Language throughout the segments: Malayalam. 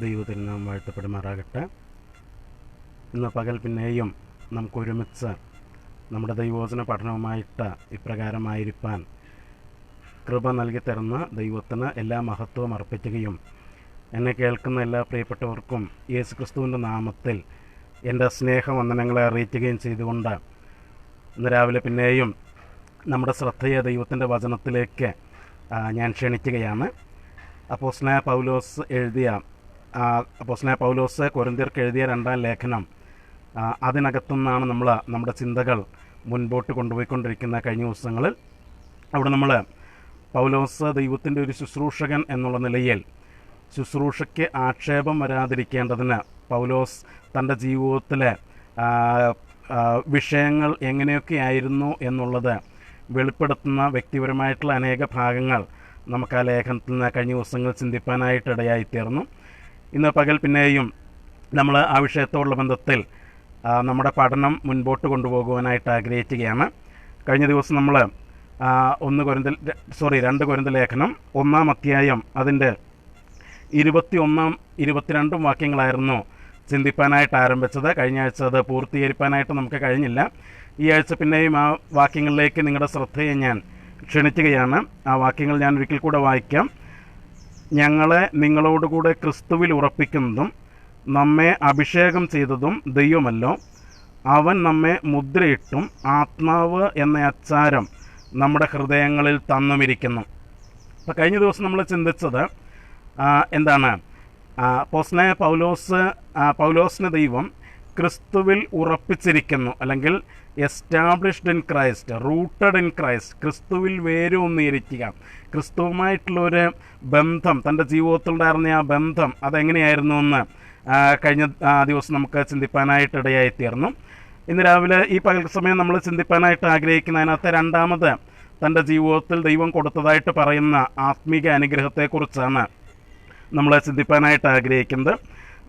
ദൈവത്തിനാം വാഴ്ത്തപ്പെടുമാറാകട്ടെ. ഇന്ന് പകൽ പിന്നെയും നമുക്കൊരുമിച്ച് നമ്മുടെ ദൈവവചന പഠനവുമായിട്ട് ഇപ്രകാരമായിരിക്കാൻ കൃപ നൽകി തരുന്ന ദൈവത്തിന് എല്ലാ മഹത്വവും അർപ്പിക്കുകയും എന്നെ കേൾക്കുന്ന എല്ലാ പ്രിയപ്പെട്ടവർക്കും യേശുക്രിസ്തുവിൻ്റെ നാമത്തിൽ എൻ്റെ സ്നേഹവന്ദനങ്ങളെ അറിയിക്കുകയും ചെയ്തുകൊണ്ട് ഇന്ന് രാവിലെ പിന്നെയും നമ്മുടെ ശ്രദ്ധയെ ദൈവത്തിൻ്റെ വചനത്തിലേക്ക് ഞാൻ ക്ഷണിക്കുകയാണ്. അപ്പോസ്തലനായ പൗലോസ് കൊരിന്ത്യർക്ക് എഴുതിയ 2-ാം ലേഖനം, അതിനകത്തുനിന്നാണ് നമ്മുടെ ചിന്തകൾ മുൻപോട്ട് കൊണ്ടുപോയിക്കൊണ്ടിരിക്കുന്ന കഴിഞ്ഞ ദിവസങ്ങളിൽ. അവിടെ നമ്മൾ പൗലോസ് ദൈവത്തിൻ്റെ ഒരു ശുശ്രൂഷകൻ എന്നുള്ള നിലയിൽ ശുശ്രൂഷയ്ക്ക് ആക്ഷേപം വരാതിരിക്കേണ്ടതിന് പൗലോസ് തൻ്റെ ജീവിതത്തിലെ വിഷയങ്ങൾ എങ്ങനെയൊക്കെയായിരുന്നു എന്നുള്ളത് വെളിപ്പെടുത്തുന്ന വ്യക്തിപരമായിട്ടുള്ള അനേക ഭാഗങ്ങൾ നമുക്ക് ആ ലേഖനത്തിൽ നിന്ന് കഴിഞ്ഞ ദിവസങ്ങൾ ചിന്തിപ്പാനായിട്ട് ഇടയായിത്തീർന്നു. ഇന്ന് പകൽ പിന്നെയും നമ്മൾ ആ വിഷയത്തോടുള്ള ബന്ധത്തിൽ നമ്മുടെ പഠനം മുൻപോട്ട് കൊണ്ടുപോകുവാനായിട്ട് ആഗ്രഹിക്കുകയാണ്. കഴിഞ്ഞ ദിവസം നമ്മൾ 2 കൊരിന്ത്യർ ലേഖനം 1-ാം അധ്യായം അതിൻ്റെ 21-22 വാക്യങ്ങളായിരുന്നു ചിന്തിപ്പാനായിട്ട് ആരംഭിച്ചത്. കഴിഞ്ഞ ആഴ്ച അത് പൂർത്തീകരിക്കാനായിട്ട് നമുക്ക് കഴിഞ്ഞില്ല. ഈ ആഴ്ച പിന്നെയും ആ വാക്യങ്ങളിലേക്ക് നിങ്ങളുടെ ശ്രദ്ധയെ ഞാൻ ക്ഷണിക്കുകയാണ്. ആ വാക്യങ്ങൾ ഞാൻ ഒരിക്കൽ കൂടെ വായിക്കാം. ഞങ്ങളെ നിങ്ങളോടുകൂടെ ക്രിസ്തുവിൽ ഉറപ്പിക്കുന്നതും നമ്മെ അഭിഷേകം ചെയ്തതും ദൈവമല്ലോ. അവൻ നമ്മെ മുദ്രയിട്ടും ആത്മാവ് എന്ന അച്ചാരം നമ്മുടെ ഹൃദയങ്ങളിൽ തന്നുമിരിക്കുന്നു. അപ്പോൾ കഴിഞ്ഞ ദിവസം നമ്മൾ ചിന്തിച്ചത് എന്താണ്? അപ്പോസ്തലനായ പൗലോസിനെ ദൈവം ക്രിസ്തുവിൽ ഉറപ്പിച്ചിരിക്കുന്നു, അല്ലെങ്കിൽ established in Christ, rooted in Christ, ക്രിസ്തുവിൽ വേരൂന്നിയിരിക്കുക. ക്രിസ്തുവുമായിട്ടുള്ളൊരു ബന്ധം, തൻ്റെ ജീവിതത്തിലുണ്ടായിരുന്ന ആ ബന്ധം അതെങ്ങനെയായിരുന്നു എന്ന് കഴിഞ്ഞ ദിവസം നമുക്ക് ചിന്തിപ്പാനായിട്ട് ഇടയായിത്തീർന്നു. ഇന്ന് രാവിലെ ഈ പകൽ സമയം നമ്മൾ ചിന്തിപ്പാനായിട്ട് ആഗ്രഹിക്കുന്ന അതിനകത്ത് രണ്ടാമത് തൻ്റെ ജീവിതത്തിൽ ദൈവം കൊടുത്തതായിട്ട് പറയുന്ന ആത്മീക അനുഗ്രഹത്തെക്കുറിച്ചാണ് നമ്മൾ ചിന്തിപ്പാനായിട്ട് ആഗ്രഹിക്കുന്നത്.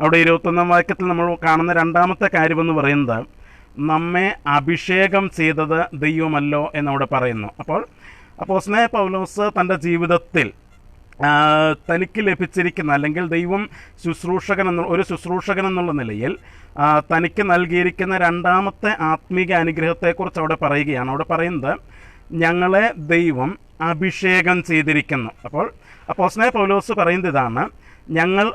അവിടെ 21-ാം വാക്യത്തിൽ നമ്മൾ കാണുന്ന രണ്ടാമത്തെ കാര്യമെന്ന് പറയുന്നത് നമ്മെ അഭിഷേകം ചെയ്തത് ദൈവമല്ലോ എന്നവിടെ പറയുന്നു. അപ്പോൾ അപ്പോസ്തലനായ പൗലോസ് തൻ്റെ ജീവിതത്തിൽ തനിക്ക് ലഭിച്ചിരിക്കുന്ന, അല്ലെങ്കിൽ ദൈവം ഒരു ശുശ്രൂഷകൻ എന്നുള്ള നിലയിൽ തനിക്ക് നൽകിയിരിക്കുന്ന രണ്ടാമത്തെ ആത്മീക അനുഗ്രഹത്തെക്കുറിച്ച് അവിടെ പറയുകയാണ്. അവിടെ പറയുന്നത് ഞങ്ങളെ ദൈവം അഭിഷേകം ചെയ്തിരിക്കുന്നു. അപ്പോൾ അപ്പോസ്തലനായ പൗലോസ് പറയുന്നത് ഇതാണ്: ഞങ്ങൾ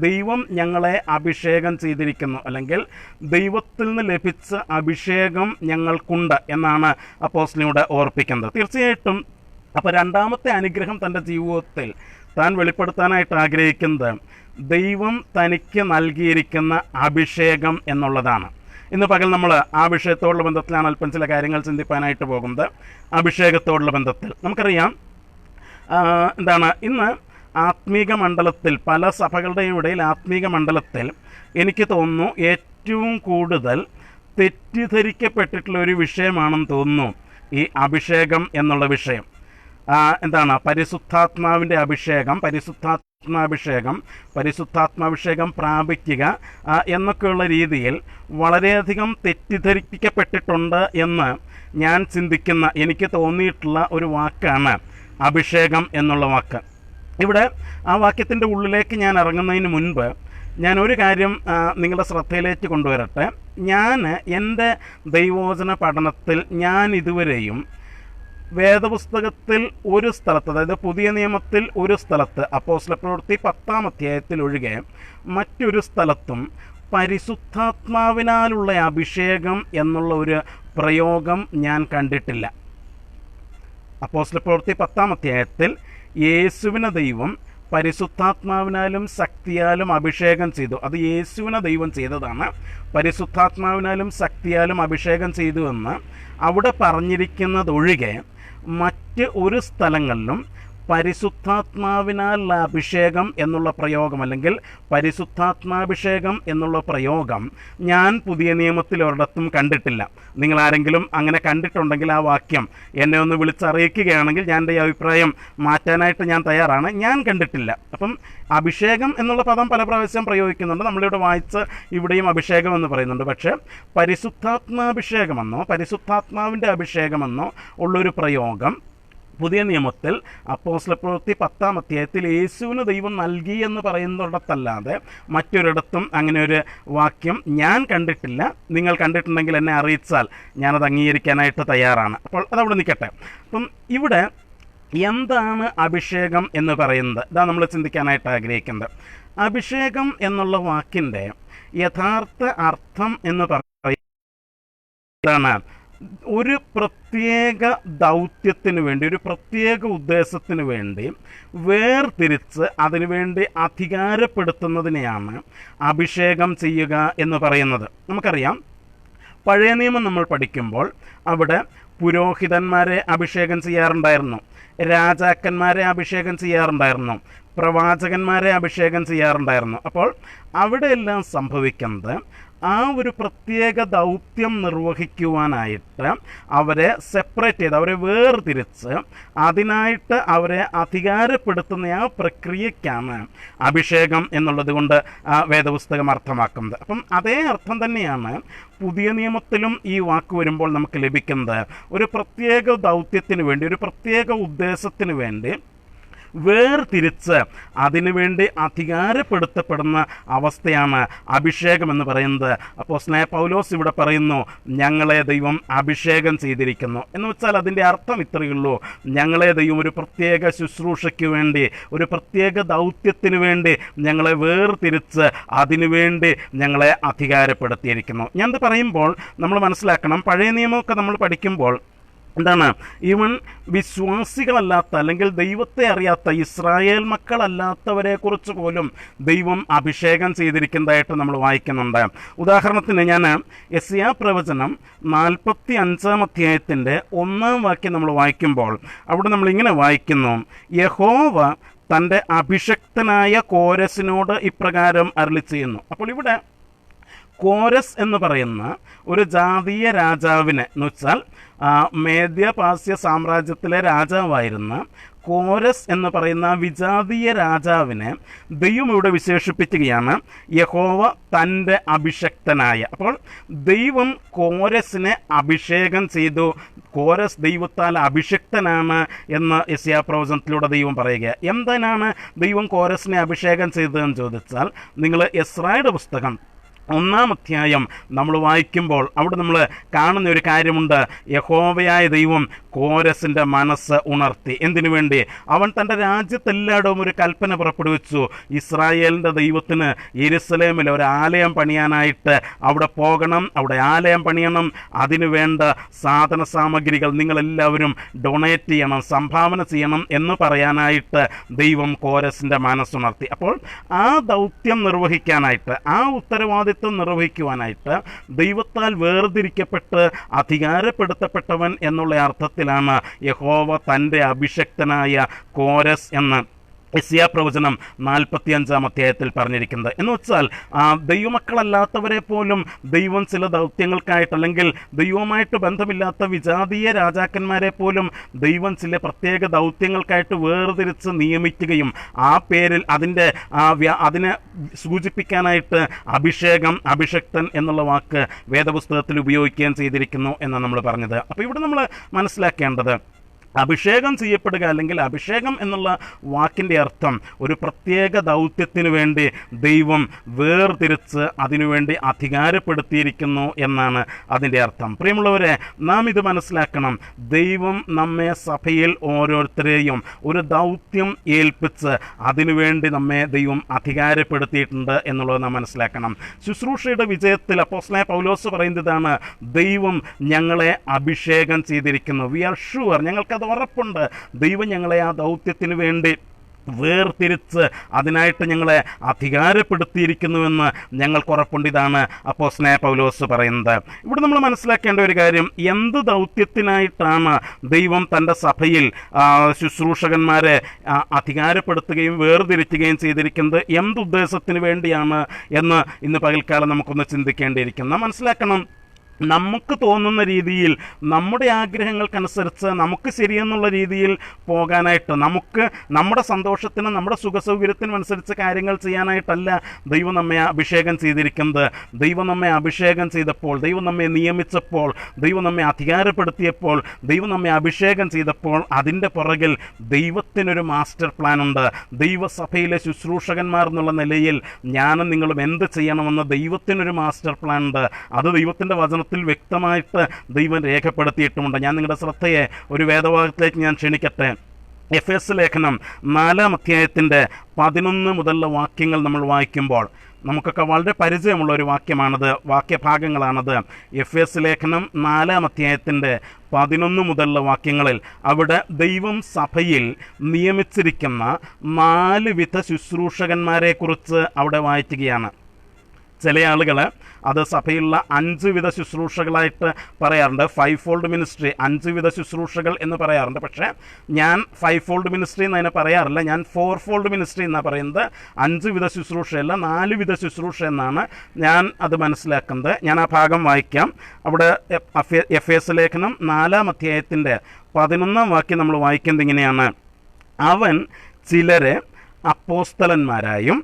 ദൈവം ഞങ്ങളെ അഭിഷേകം ചെയ്തിരിക്കുന്നു, അല്ലെങ്കിൽ ദൈവത്തിൽ നിന്ന് ലഭിച്ച അഭിഷേകം ഞങ്ങൾക്കുണ്ട് എന്നാണ് അപ്പോസ്തലനോട് ഓർപ്പിക്കുന്നത്. തീർച്ചയായിട്ടും അപ്പോൾ രണ്ടാമത്തെ അനുഗ്രഹം തൻ്റെ ജീവിതത്തിൽ താൻ വെളിപ്പെടുത്താനായിട്ട് ആഗ്രഹിക്കുന്നത് ദൈവം തനിക്ക് നൽകിയിരിക്കുന്ന അഭിഷേകം എന്നുള്ളതാണ്. ഇന്ന് പകൽ നമ്മൾ ആ വിഷയത്തോടുള്ള ബന്ധത്തിലാണ് അല്പം ചില കാര്യങ്ങൾ ചിന്തിപ്പാനായിട്ട് പോകുന്നത്. അഭിഷേകത്തോടുള്ള ബന്ധത്തിൽ നമുക്കറിയാം എന്താണ്, ഇന്ന് ആത്മീക മണ്ഡലത്തിൽ, പല സഭകളുടെയും ഇടയിൽ ആത്മീക മണ്ഡലത്തിൽ എനിക്ക് തോന്നുന്നു ഏറ്റവും കൂടുതൽ തെറ്റിദ്ധരിക്കപ്പെട്ടിട്ടുള്ള ഒരു വിഷയമാണെന്ന് തോന്നുന്നു ഈ അഭിഷേകം എന്നുള്ള വിഷയം. എന്താണ്? പരിശുദ്ധാത്മാവിൻ്റെ അഭിഷേകം, പരിശുദ്ധാത്മാഭിഷേകം പ്രാപിക്കുക എന്നൊക്കെയുള്ള രീതിയിൽ വളരെയധികം തെറ്റിദ്ധരിപ്പിക്കപ്പെട്ടിട്ടുണ്ട് എന്ന് ഞാൻ ചിന്തിക്കുന്ന, എനിക്ക് തോന്നിയിട്ടുള്ള ഒരു വാക്കാണ് അഭിഷേകം എന്നുള്ള വാക്ക്. ഇവിടെ ആ വാക്യത്തിൻ്റെ ഉള്ളിലേക്ക് ഞാൻ ഇറങ്ങുന്നതിന് മുൻപ് ഞാൻ ഒരു കാര്യം നിങ്ങളുടെ ശ്രദ്ധയിലേക്ക് കൊണ്ടുവരട്ടെ. ഞാൻ എൻ്റെ ദൈവവചന പഠനത്തിൽ ഞാൻ ഇതുവരെയും വേദപുസ്തകത്തിൽ ഒരു സ്ഥലത്ത്, അതായത് പുതിയ നിയമത്തിൽ ഒരു സ്ഥലത്ത്, അപ്പോസ്തലപ്രവൃത്തി 10-ാം അധ്യായത്തിൽ ഒഴികെ മറ്റൊരു സ്ഥലത്തും പരിശുദ്ധാത്മാവിനാലുള്ള അഭിഷേകം എന്നുള്ള ഒരു പ്രയോഗം ഞാൻ കണ്ടിട്ടില്ല. അപ്പോസ്തലപ്രവൃത്തി 10-ാം അധ്യായത്തിൽ യേശുവിനെ ദൈവം പരിശുദ്ധാത്മാവിനാലും ശക്തിയാലും അഭിഷേകം ചെയ്തു. അത് യേശുവിനെ ദൈവം ചെയ്തതാണ്. പരിശുദ്ധാത്മാവിനാലും ശക്തിയാലും അഭിഷേകം ചെയ്തു എന്ന് അവിടെ പറഞ്ഞിരിക്കുന്നതൊഴികെ മറ്റ് ഒരു സ്ഥലങ്ങളിലും പരിശുദ്ധാത്മാവിനാലുള്ള അഭിഷേകം എന്നുള്ള പ്രയോഗം, അല്ലെങ്കിൽ പരിശുദ്ധാത്മാഭിഷേകം എന്നുള്ള പ്രയോഗം ഞാൻ പുതിയ നിയമത്തിൽ ഒരിടത്തും കണ്ടിട്ടില്ല. നിങ്ങളാരെങ്കിലും അങ്ങനെ കണ്ടിട്ടുണ്ടെങ്കിൽ ആ വാക്യം എന്നെ ഒന്ന് വിളിച്ചറിയിക്കുകയാണെങ്കിൽ ഞാൻ എൻ്റെ അഭിപ്രായം മാറ്റാനായിട്ട് ഞാൻ തയ്യാറാണ്. ഞാൻ കണ്ടിട്ടില്ല. അപ്പം അഭിഷേകം എന്നുള്ള പദം പല പ്രാവശ്യം പ്രയോഗിക്കുന്നുണ്ട്. നമ്മളിവിടെ വായിച്ച് ഇവിടെയും അഭിഷേകം എന്ന് പറയുന്നുണ്ട്. പക്ഷേ പരിശുദ്ധാത്മാഭിഷേകമെന്നോ പരിശുദ്ധാത്മാവിൻ്റെ അഭിഷേകമെന്നോ ഉള്ളൊരു പ്രയോഗം പുതിയ നിയമത്തിൽ അപ്പോസ്തലപ്രവൃത്തി 10-ാം അധ്യായത്തിൽ യേശുവിന് ദൈവം നൽകി എന്ന് പറയുന്നിടത്തല്ലാതെ മറ്റൊരിടത്തും അങ്ങനെ ഒരു വാക്യം ഞാൻ കണ്ടിട്ടില്ല. നിങ്ങൾ കണ്ടിട്ടുണ്ടെങ്കിൽ എന്നെ അറിയിച്ചാൽ ഞാനത് അംഗീകരിക്കാനായിട്ട് തയ്യാറാണ്. അപ്പോൾ അതവിടെ നിൽക്കട്ടെ. അപ്പം ഇവിടെ എന്താണ് അഭിഷേകം എന്ന് പറയുന്നത്? ഇതാ നമ്മൾ ചിന്തിക്കാനായിട്ട് ആഗ്രഹിക്കുന്നത്. അഭിഷേകം എന്നുള്ള വാക്കിൻ്റെ യഥാർത്ഥ അർത്ഥം എന്ന് പറയുന്നത് ഒരു പ്രത്യേക ദൗത്യത്തിന് വേണ്ടി, ഒരു പ്രത്യേക ഉദ്ദേശത്തിന് വേണ്ടി വേർതിരിച്ച് അതിനുവേണ്ടി അധികാരപ്പെടുത്തുന്നതിനെയാണ് അഭിഷേകം ചെയ്യുക എന്ന് പറയുന്നത്. നമുക്കറിയാം, പഴയ നിയമം നമ്മൾ പഠിക്കുമ്പോൾ അവിടെ പുരോഹിതന്മാരെ അഭിഷേകം ചെയ്യാറുണ്ടായിരുന്നു, രാജാക്കന്മാരെ അഭിഷേകം ചെയ്യാറുണ്ടായിരുന്നു, പ്രവാചകന്മാരെ അഭിഷേകം ചെയ്യാറുണ്ടായിരുന്നു. അപ്പോൾ അവിടെയെല്ലാം സംഭവിക്കുന്നത് ആ ഒരു പ്രത്യേക ദൗത്യം നിർവഹിക്കുവാനായിട്ട് അവരെ സെപ്പറേറ്റ് ചെയ്ത്, അവരെ വേർതിരിച്ച് അതിനായിട്ട് അവരെ അധികാരപ്പെടുത്തുന്ന ആ പ്രക്രിയയ്ക്കാണ് അഭിഷേകം എന്നുള്ളത് കൊണ്ട് വേദപുസ്തകം അർത്ഥമാക്കുന്നത്. അപ്പം അതേ അർത്ഥം തന്നെയാണ് പുതിയ നിയമത്തിലും ഈ വാക്ക് വരുമ്പോൾ നമുക്ക് ലഭിക്കുന്നത്. ഒരു പ്രത്യേക ദൗത്യത്തിന് വേണ്ടി, ഒരു പ്രത്യേക ഉദ്ദേശത്തിന് വേണ്ടി വേർതിരിച്ച് അതിനുവേണ്ടി അധികാരപ്പെടുത്തപ്പെടുന്ന അവസ്ഥയാണ് അഭിഷേകം എന്ന് പറയുന്നത്. അപ്പോസ്തലനായ പൗലോസ് ഇവിടെ പറയുന്നു, ഞങ്ങളെ ദൈവം അഭിഷേകം ചെയ്തിരിക്കുന്നു എന്ന് വെച്ചാൽ അതിൻ്റെ അർത്ഥം ഇത്രയേ ഉള്ളൂ. ഞങ്ങളെ ദൈവം ഒരു പ്രത്യേക ശുശ്രൂഷയ്ക്ക് വേണ്ടി, ഒരു പ്രത്യേക ദൗത്യത്തിന് വേണ്ടി ഞങ്ങളെ വേർതിരിച്ച് അതിനുവേണ്ടി ഞങ്ങളെ അധികാരപ്പെടുത്തിയിരിക്കുന്നു. ഞാനത് പറയുമ്പോൾ നമ്മൾ മനസ്സിലാക്കണം, പഴയ നിയമമൊക്കെ നമ്മൾ പഠിക്കുമ്പോൾ എന്താണ്, ഈവൻ വിശ്വാസികളല്ലാത്ത അല്ലെങ്കിൽ ദൈവത്തെ അറിയാത്ത ഇസ്രായേൽ മക്കളല്ലാത്തവരെ കുറിച്ച് പോലും ദൈവം അഭിഷേകം ചെയ്തിരിക്കുന്നതായിട്ട് നമ്മൾ വായിക്കുന്നുണ്ട്. ഉദാഹരണത്തിന് ഞാൻ യെശയ്യാ പ്രവചനം 45-ാം അധ്യായത്തിൻ്റെ 1-ാം വാക്യം നമ്മൾ വായിക്കുമ്പോൾ അവിടെ നമ്മളിങ്ങനെ വായിക്കുന്നു, യഹോവ തൻ്റെ അഭിഷക്തനായ കോരസിനോട് ഇപ്രകാരം അരുളി ചെയ്യുന്നു. അപ്പോൾ ഇവിടെ കോരസ് എന്ന് പറയുന്ന ഒരു ജാതീയ രാജാവിനെ എന്ന് വെച്ചാൽ മേദ്യപാസ്യ സാമ്രാജ്യത്തിലെ രാജാവായിരുന്ന കോരസ് എന്ന് പറയുന്ന വിജാതീയ രാജാവിനെ ദൈവം ഇവിടെ വിശേഷിപ്പിക്കുകയാണ് യഹോവ തൻ്റെ അഭിഷക്തനായ. അപ്പോൾ ദൈവം കോരസിനെ അഭിഷേകം ചെയ്തു. കോരസ് ദൈവത്താൽ അഭിഷക്തനാണ് എന്ന് യെശയ്യാ പ്രവചനത്തിലൂടെ ദൈവം പറയുക. എന്തിനാണ് ദൈവം കോരസിനെ അഭിഷേകം ചെയ്തതെന്ന് ചോദിച്ചാൽ, നിങ്ങൾ എസ്രായുടെ പുസ്തകം 1-ാം അധ്യായം നമ്മൾ വായിക്കുമ്പോൾ അവിടെ നമ്മൾ കാണുന്ന ഒരു കാര്യമുണ്ട്. യഹോവയായ ദൈവം കോരസിൻ്റെ മനസ്സ് ഉണർത്തി. എന്തിനു വേണ്ടി? അവൻ തൻ്റെ രാജ്യത്തെല്ലായിടവും ഒരു കൽപ്പന പുറപ്പെടുവിച്ചു. ഇസ്രായേലിൻ്റെ ദൈവത്തിന് യെരുശലേമിൽ ഒരു ആലയം പണിയാനായിട്ട് അവിടെ പോകണം, അവിടെ ആലയം പണിയണം, അതിനു വേണ്ട സാധന സാമഗ്രികൾ നിങ്ങളെല്ലാവരും ഡൊണേറ്റ് ചെയ്യണം, സംഭാവന ചെയ്യണം എന്ന് പറയാനായിട്ട് ദൈവം കോരസിൻ്റെ മനസ്സുണർത്തി. അപ്പോൾ ആ ദൗത്യം നിർവഹിക്കാനായിട്ട്, ആ ഉത്തരവാദിത്വം നിർവഹിക്കുവാനായിട്ട് ദൈവത്താൽ വേർതിരിക്കപ്പെട്ട് അധികാരപ്പെടുത്തപ്പെട്ടവൻ എന്നുള്ള അർത്ഥത്തിലാണ് യഹോവ തൻ്റെ അഭിഷക്തനായ കോരസ് എന്ന് യെശയ്യാ പ്രവചനം 45-ാം അധ്യായത്തിൽ പറഞ്ഞിരിക്കുന്നത്. എന്ന് വെച്ചാൽ ദൈവമക്കളല്ലാത്തവരെ പോലും ദൈവം ചില ദൗത്യങ്ങൾക്കായിട്ട്, അല്ലെങ്കിൽ ദൈവവുമായിട്ട് ബന്ധമില്ലാത്ത വിജാതീയ രാജാക്കന്മാരെ പോലും ദൈവം ചില പ്രത്യേക ദൗത്യങ്ങൾക്കായിട്ട് വേർതിരിച്ച് നിയമിക്കുകയും ആ പേരിൽ അതിനെ സൂചിപ്പിക്കാനായിട്ട് അഭിഷേകം, അഭിഷക്തൻ എന്നുള്ള വാക്ക് വേദപുസ്തകത്തിൽ ഉപയോഗിക്കുകയും ചെയ്തിരിക്കുന്നു എന്നാണ് നമ്മൾ പറഞ്ഞത്. അപ്പോൾ ഇവിടെ നമ്മൾ മനസ്സിലാക്കേണ്ടത്, അഭിഷേകം ചെയ്യപ്പെടുക അല്ലെങ്കിൽ അഭിഷേകം എന്നുള്ള വാക്കിൻ്റെ അർത്ഥം ഒരു പ്രത്യേക ദൗത്യത്തിന് വേണ്ടി ദൈവം വേർതിരിച്ച് അതിനുവേണ്ടി അധികാരപ്പെടുത്തിയിരിക്കുന്നു എന്നാണ് അതിൻ്റെ അർത്ഥം. പ്രിയമുള്ളവരെ, നാം ഇത് മനസ്സിലാക്കണം. ദൈവം നമ്മെ സഭയിൽ ഓരോരുത്തരെയും ഒരു ദൗത്യം ഏൽപ്പിച്ച് അതിനുവേണ്ടി നമ്മെ ദൈവം അധികാരപ്പെടുത്തിയിട്ടുണ്ട് എന്നുള്ളത് നാം മനസ്സിലാക്കണം. ശുശ്രൂഷയുടെ വിജയത്തിൽ അപ്പോസ്തലനായ പൗലോസ് പറയുന്നതാണ്, ദൈവം ഞങ്ങളെ അഭിഷേകം ചെയ്തിരിക്കുന്നു. വി ആർ ഷുവർ, ഞങ്ങൾക്കത് ഉറപ്പുണ്ട്. ദൈവം ഞങ്ങളെ ആ ദൗത്യത്തിന് വേണ്ടി വേർതിരിച്ച് അതിനായിട്ട് ഞങ്ങളെ അധികാരപ്പെടുത്തിയിരിക്കുന്നുവെന്ന് ഞങ്ങൾക്കുറപ്പുണ്ട്. ഇതാണ് അപ്പോസ്തലനായ പൗലോസ് പറയുന്നത്. ഇവിടെ നമ്മൾ മനസ്സിലാക്കേണ്ട ഒരു കാര്യം, എന്ത് ദൗത്യത്തിനായിട്ടാണ് ദൈവം തൻ്റെ സഭയിൽ ശുശ്രൂഷകന്മാരെ അധികാരപ്പെടുത്തുകയും വേർതിരിക്കുകയും ചെയ്തിരിക്കുന്നത്, എന്തുദ്ദേശത്തിന് വേണ്ടിയാണ് എന്ന് ഇന്ന് പകൽക്കാലം നമുക്കൊന്ന് ചിന്തിക്കേണ്ടിയിരിക്കുന്നു. മനസ്സിലാക്കണം, നമുക്ക് തോന്നുന്ന രീതിയിൽ നമ്മുടെ ആഗ്രഹങ്ങൾക്കനുസരിച്ച് നമുക്ക് ശരിയെന്നുള്ള രീതിയിൽ പോകാനായിട്ട്, നമുക്ക് നമ്മുടെ സന്തോഷത്തിനും നമ്മുടെ സുഖസൗകര്യത്തിനും അനുസരിച്ച് കാര്യങ്ങൾ ചെയ്യാനായിട്ടല്ല ദൈവം നമ്മെ അഭിഷേകം ചെയ്തിരിക്കുന്നത്. ദൈവം നമ്മെ അഭിഷേകം ചെയ്തപ്പോൾ, ദൈവം നമ്മെ നിയമിച്ചപ്പോൾ, ദൈവം നമ്മെ അധികാരപ്പെടുത്തിയപ്പോൾ, ദൈവം നമ്മെ അഭിഷേകം ചെയ്തപ്പോൾ അതിൻ്റെ പുറകിൽ ദൈവത്തിനൊരു മാസ്റ്റർ പ്ലാൻ ഉണ്ട്. ദൈവസഭയിലെ ശുശ്രൂഷകന്മാർ എന്നുള്ള നിലയിൽ ഞാനും നിങ്ങളും എന്ത് ചെയ്യണമെന്ന് ദൈവത്തിനൊരു മാസ്റ്റർ പ്ലാൻ ഉണ്ട്. അത് ദൈവത്തിൻ്റെ വചനത്തിൽ വ്യക്തമായിട്ട് ദൈവം രേഖപ്പെടുത്തിയിട്ടുമുണ്ട്. ഞാൻ നിങ്ങളുടെ ശ്രദ്ധയെ ഒരു വേദഭാഗത്തിലേക്ക് ഞാൻ ക്ഷണിക്കട്ടെ. എഫേസ് ലേഖനം 4-ാം അധ്യായത്തിൻ്റെ 11 മുതലുള്ള വാക്യങ്ങൾ നമ്മൾ വായിക്കുമ്പോൾ നമുക്കൊക്കെ വളരെ പരിചയമുള്ള ഒരു വാക്യമാണത്, വാക്യഭാഗങ്ങളാണത്. എഫേസ് ലേഖനം 4-ാം അധ്യായത്തിൻ്റെ 11 മുതലുള്ള വാക്യങ്ങളിൽ അവിടെ ദൈവം സഭയിൽ നിയമിച്ചിരിക്കുന്ന 4 വിധ ശുശ്രൂഷകന്മാരെക്കുറിച്ച് അവിടെ വായിക്കുകയാണ്. ചില ആളുകൾ അത് സഭയിലുള്ള 5 വിധ ശുശ്രൂഷകളായിട്ട് പറയാറുണ്ട്. 5 ഫോൾഡ് മിനിസ്ട്രി, 5 വിധ ശുശ്രൂഷകൾ എന്ന് പറയാറുണ്ട്. പക്ഷേ ഞാൻ 5 ഫോൾഡ് മിനിസ്ട്രി എന്ന് അതിനെ പറയാറില്ല, ഞാൻ 4 ഫോൾഡ് മിനിസ്ട്രി എന്നാണ് പറയുന്നത്. 5 വിധ ശുശ്രൂഷയല്ല, 4 വിധ ശുശ്രൂഷ എന്നാണ് ഞാൻ അത് മനസ്സിലാക്കുന്നത്. ഞാൻ ആ ഭാഗം വായിക്കാം. അവിടെ എഫേസ് ലേഖനം 4-ാം അധ്യായത്തിൻ്റെ 11-ാം വാക്യം നമ്മൾ വായിക്കുന്നത് ഇങ്ങനെയാണ്: അവൻ ചിലരെ അപ്പോസ്തലന്മാരായും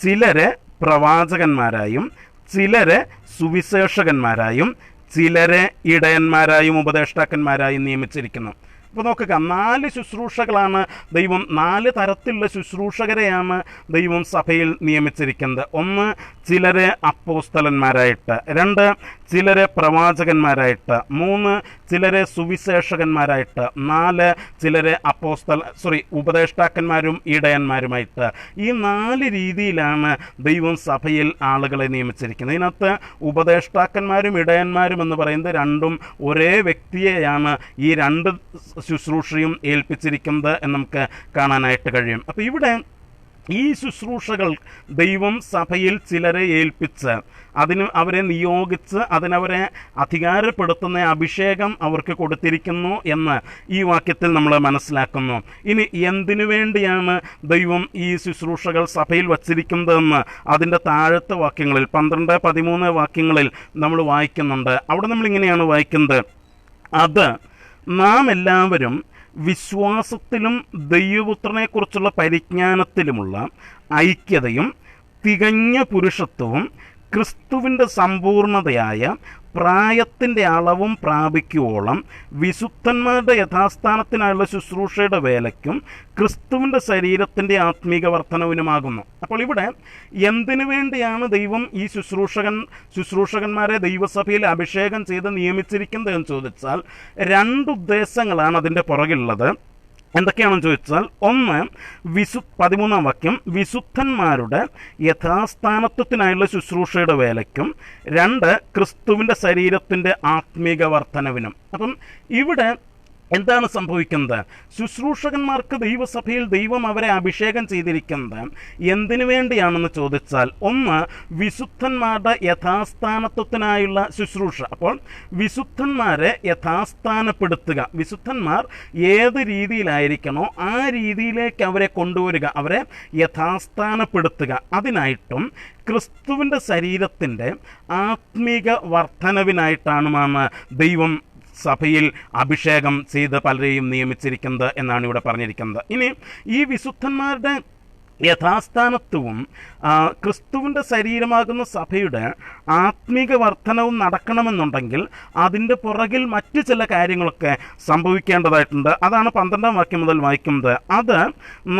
ചിലരെ പ്രവാചകന്മാരായും ചിലരെ സുവിശേഷകന്മാരായും ചിലരെ ഇടയന്മാരായും ഉപദേഷ്ടാക്കന്മാരായും നിയമിച്ചിരിക്കുന്നു. അപ്പോൾ നോക്കുക, 4 ശുശ്രൂഷകളാണ് ദൈവം, 4 തരത്തിലുള്ള ശുശ്രൂഷകരെയാണ് ദൈവം സഭയിൽ നിയമിച്ചിരിക്കുന്നത്. 1 ചിലരെ അപ്പോസ്തലന്മാരായിട്ട്, 2 ചിലരെ പ്രവാചകന്മാരായിട്ട്, 3 ചിലരെ സുവിശേഷകന്മാരായിട്ട്, 4 ചിലരെ ഉപദേഷ്ടാക്കന്മാരും ഇടയന്മാരുമായിട്ട്. ഈ 4 രീതിയിലാണ് ദൈവം സഭയിൽ ആളുകളെ നിയമിച്ചിരിക്കുന്നത്. ഇതിനകത്ത് ഉപദേഷ്ടാക്കന്മാരും ഇടയന്മാരും എന്ന് പറയുന്നത് രണ്ടും ഒരേ വ്യക്തിയെയാണ് ഈ 2 ശുശ്രൂഷയും ഏൽപ്പിച്ചിരിക്കുന്നത് എന്ന് നമുക്ക് കാണാനായിട്ട് കഴിയും. അപ്പോൾ ഇവിടെ ഈ ശുശ്രൂഷകൾ ദൈവം സഭയിൽ ചിലരെ ഏൽപ്പിച്ച് അവരെ നിയോഗിച്ച് അതിനവരെ അധികാരപ്പെടുത്തുന്ന അഭിഷേകം അവർക്ക് കൊടുത്തിരിക്കുന്നു എന്ന് ഈ വാക്യത്തിൽ നമ്മൾ മനസ്സിലാക്കുന്നു. ഇനി എന്തിനു വേണ്ടിയാണ് ദൈവം ഈ ശുശ്രൂഷകൾ സഭയിൽ വച്ചിരിക്കുന്നതെന്ന് അതിൻ്റെ താഴത്തെ വാക്യങ്ങളിൽ 12-13 വാക്യങ്ങളിൽ നമ്മൾ വായിക്കുന്നുണ്ട്. അവിടെ നമ്മളിങ്ങനെയാണ് വായിക്കുന്നത്: അത് നാം എല്ലാവരും വിശ്വാസത്തിലും ദൈവപുത്രനെക്കുറിച്ചുള്ള പരിജ്ഞാനത്തിലുമുള്ള ഐക്യതയും തികഞ്ഞ പുരുഷത്വവും ക്രിസ്തുവിൻ്റെ സമ്പൂർണതയായ പ്രായത്തിൻ്റെ അളവും പ്രാപിക്കുവോളം വിശുദ്ധന്മാരുടെ യഥാസ്ഥാനത്തിനായുള്ള ശുശ്രൂഷയുടെ വേലയ്ക്കും ക്രിസ്തുവിൻ്റെ ശരീരത്തിൻ്റെ ആത്മീക വർധനവിനുമാകുന്നു. അപ്പോൾ ഇവിടെ എന്തിനു വേണ്ടിയാണ് ദൈവം ഈ ശുശ്രൂഷകന്മാരെ ദൈവസഭയിൽ അഭിഷേകം ചെയ്ത് നിയമിച്ചിരിക്കുന്നത് എന്ന് ചോദിച്ചാൽ 2 ഉദ്ദേശങ്ങളാണ് അതിൻ്റെ പുറകിലുള്ളത്. എന്തൊക്കെയാണെന്ന് ചോദിച്ചാൽ, 1 13-ാം വാക്യം വിശുദ്ധന്മാരുടെ യഥാസ്ഥാനത്വത്തിനായുള്ള ശുശ്രൂഷയുടെ വേലയ്ക്കും, 2 ക്രിസ്തുവിൻ്റെ ശരീരത്തിൻ്റെ ആത്മീക വർധനവിനും. അപ്പം ഇവിടെ എന്താണ് സംഭവിക്കുന്നത്? ശുശ്രൂഷകന്മാർക്ക് ദൈവസഭയിൽ ദൈവം അവരെ അഭിഷേകം ചെയ്തിരിക്കുന്നത് എന്തിനു വേണ്ടിയാണെന്ന് ചോദിച്ചാൽ, 1 വിശുദ്ധന്മാരുടെ യഥാസ്ഥാനത്വത്തിനായുള്ള ശുശ്രൂഷ. അപ്പോൾ വിശുദ്ധന്മാരെ യഥാസ്ഥാനപ്പെടുത്തുക, വിശുദ്ധന്മാർ ഏത് രീതിയിലായിരിക്കണോ ആ രീതിയിലേക്ക് അവരെ കൊണ്ടുവരിക, അവരെ യഥാസ്ഥാനപ്പെടുത്തുക. അതിനായിട്ടും ക്രിസ്തുവിൻ്റെ ശരീരത്തിൻ്റെ ആത്മീക വർധനവിനായിട്ടാണ് ദൈവം സഭയിൽ അഭിഷേകം ചെയ്ത് പലരെയും നിയമിച്ചിരിക്കുന്നത് എന്നാണ് ഇവിടെ പറഞ്ഞിരിക്കുന്നത്. ഇനി ഈ വിശുദ്ധന്മാരുടെ യഥാസ്ഥാനത്വവും ക്രിസ്തുവിൻ്റെ ശരീരമാകുന്ന സഭയുടെ ആത്മീക വർധനവും നടക്കണമെന്നുണ്ടെങ്കിൽ അതിൻ്റെ പുറകിൽ മറ്റു ചില കാര്യങ്ങളൊക്കെ സംഭവിക്കേണ്ടതായിട്ടുണ്ട്. അതാണ് 12-ാം വാക്യം മുതൽ വായിക്കുന്നത്. അത്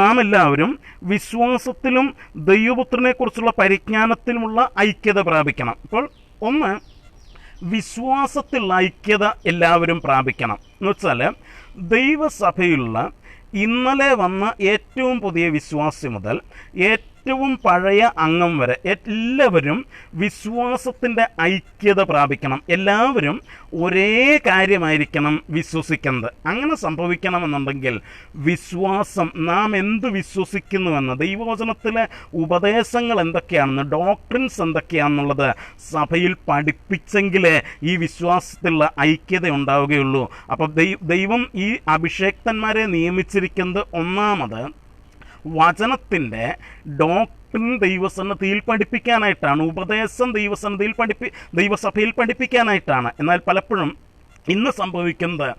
നാം എല്ലാവരും വിശ്വാസത്തിലും ദൈവപുത്രനെക്കുറിച്ചുള്ള പരിജ്ഞാനത്തിലുമുള്ള ഐക്യത പ്രാപിക്കണം. അപ്പോൾ 1 വിശ്വാസത്തിലുള്ള ഐക്യത എല്ലാവരും പ്രാപിക്കണം എന്ന് വെച്ചാൽ ദൈവസഭയിലുള്ള ഇന്നലെ വന്ന ഏറ്റവും പുതിയ വിശ്വാസി മുതൽ ഏറ്റവും പഴയ അംഗം വരെ എല്ലാവരും വിശ്വാസത്തിൻ്റെ ഐക്യത പ്രാപിക്കണം. എല്ലാവരും ഒരേ കാര്യമായിരിക്കണം വിശ്വസിക്കുന്നത്. അങ്ങനെ സംഭവിക്കണമെന്നുണ്ടെങ്കിൽ വിശ്വാസം, നാം എന്ത് വിശ്വസിക്കുന്നുവെന്ന്, ദൈവവചനത്തിലെ ഉപദേശങ്ങൾ എന്തൊക്കെയാണെന്ന്, ഡോക്ട്രിൻസ് എന്തൊക്കെയാണെന്നുള്ളത് സഭയിൽ പഠിപ്പിച്ചെങ്കിലേ ഈ വിശ്വാസത്തിലുള്ള ഐക്യത ഉണ്ടാവുകയുള്ളൂ. അപ്പോൾ ദൈവം ഈ അഭിഷേക്തന്മാരെ നിയമിച്ചിരിക്കുന്നത് ഒന്നാമത് വചനത്തിൻ്റെ ദൈവസന്നിധിയിൽ പഠിപ്പിക്കാനായിട്ടാണ്, ഉപദേശം ദൈവസഭയിൽ പഠിപ്പിക്കാനായിട്ടാണ്. എന്നാൽ പലപ്പോഴും ഇന്ന് സംഭവിക്കുന്നത്,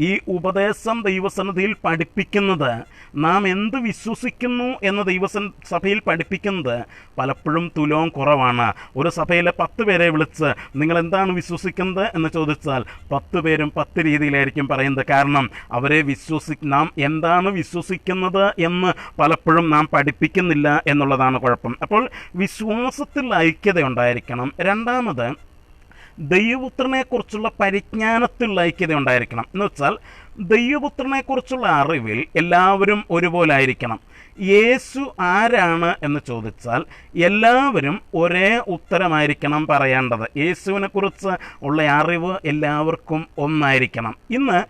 ഈ ഉപദേശം ദൈവസന്നിധിയിൽ പഠിപ്പിക്കുന്നത്, നാം എന്ത് വിശ്വസിക്കുന്നു എന്ന് സഭയിൽ പഠിപ്പിക്കുന്നത് പലപ്പോഴും തുലോം കുറവാണ്. ഒരു സഭയിലെ 10 പേരെ വിളിച്ച് നിങ്ങൾ എന്താണ് വിശ്വസിക്കുന്നത് എന്ന് ചോദിച്ചാൽ 10 പേരും 10 രീതിയിലായിരിക്കും പറയുന്നത്. കാരണം അവരെ നാം എന്താണ് വിശ്വസിക്കുന്നത് എന്ന് പലപ്പോഴും നാം പഠിപ്പിക്കുന്നില്ല എന്നുള്ളതാണ് കുഴപ്പം. അപ്പോൾ വിശ്വാസത്തിൽ ഐക്യത ഉണ്ടായിരിക്കണം. രണ്ടാമത്, ദൈവപുത്രനെക്കുറിച്ചുള്ള പരിജ്ഞാനത്തിലുള്ള ഐക്യത ഉണ്ടായിരിക്കണം. എന്ന് വെച്ചാൽ ദൈവപുത്രനെക്കുറിച്ചുള്ള അറിവിൽ എല്ലാവരും ഒരുപോലെ ആയിരിക്കണം. യേശു ആരാണ് എന്ന് ചോദിച്ചാൽ എല്ലാവരും ഒരേ ഉത്തരമായിരിക്കണം പറയേണ്ടത്. യേശുവിനെക്കുറിച്ച് ഉള്ള അറിവ് എല്ലാവർക്കും ഒന്നായിരിക്കണം. ഇന്ന്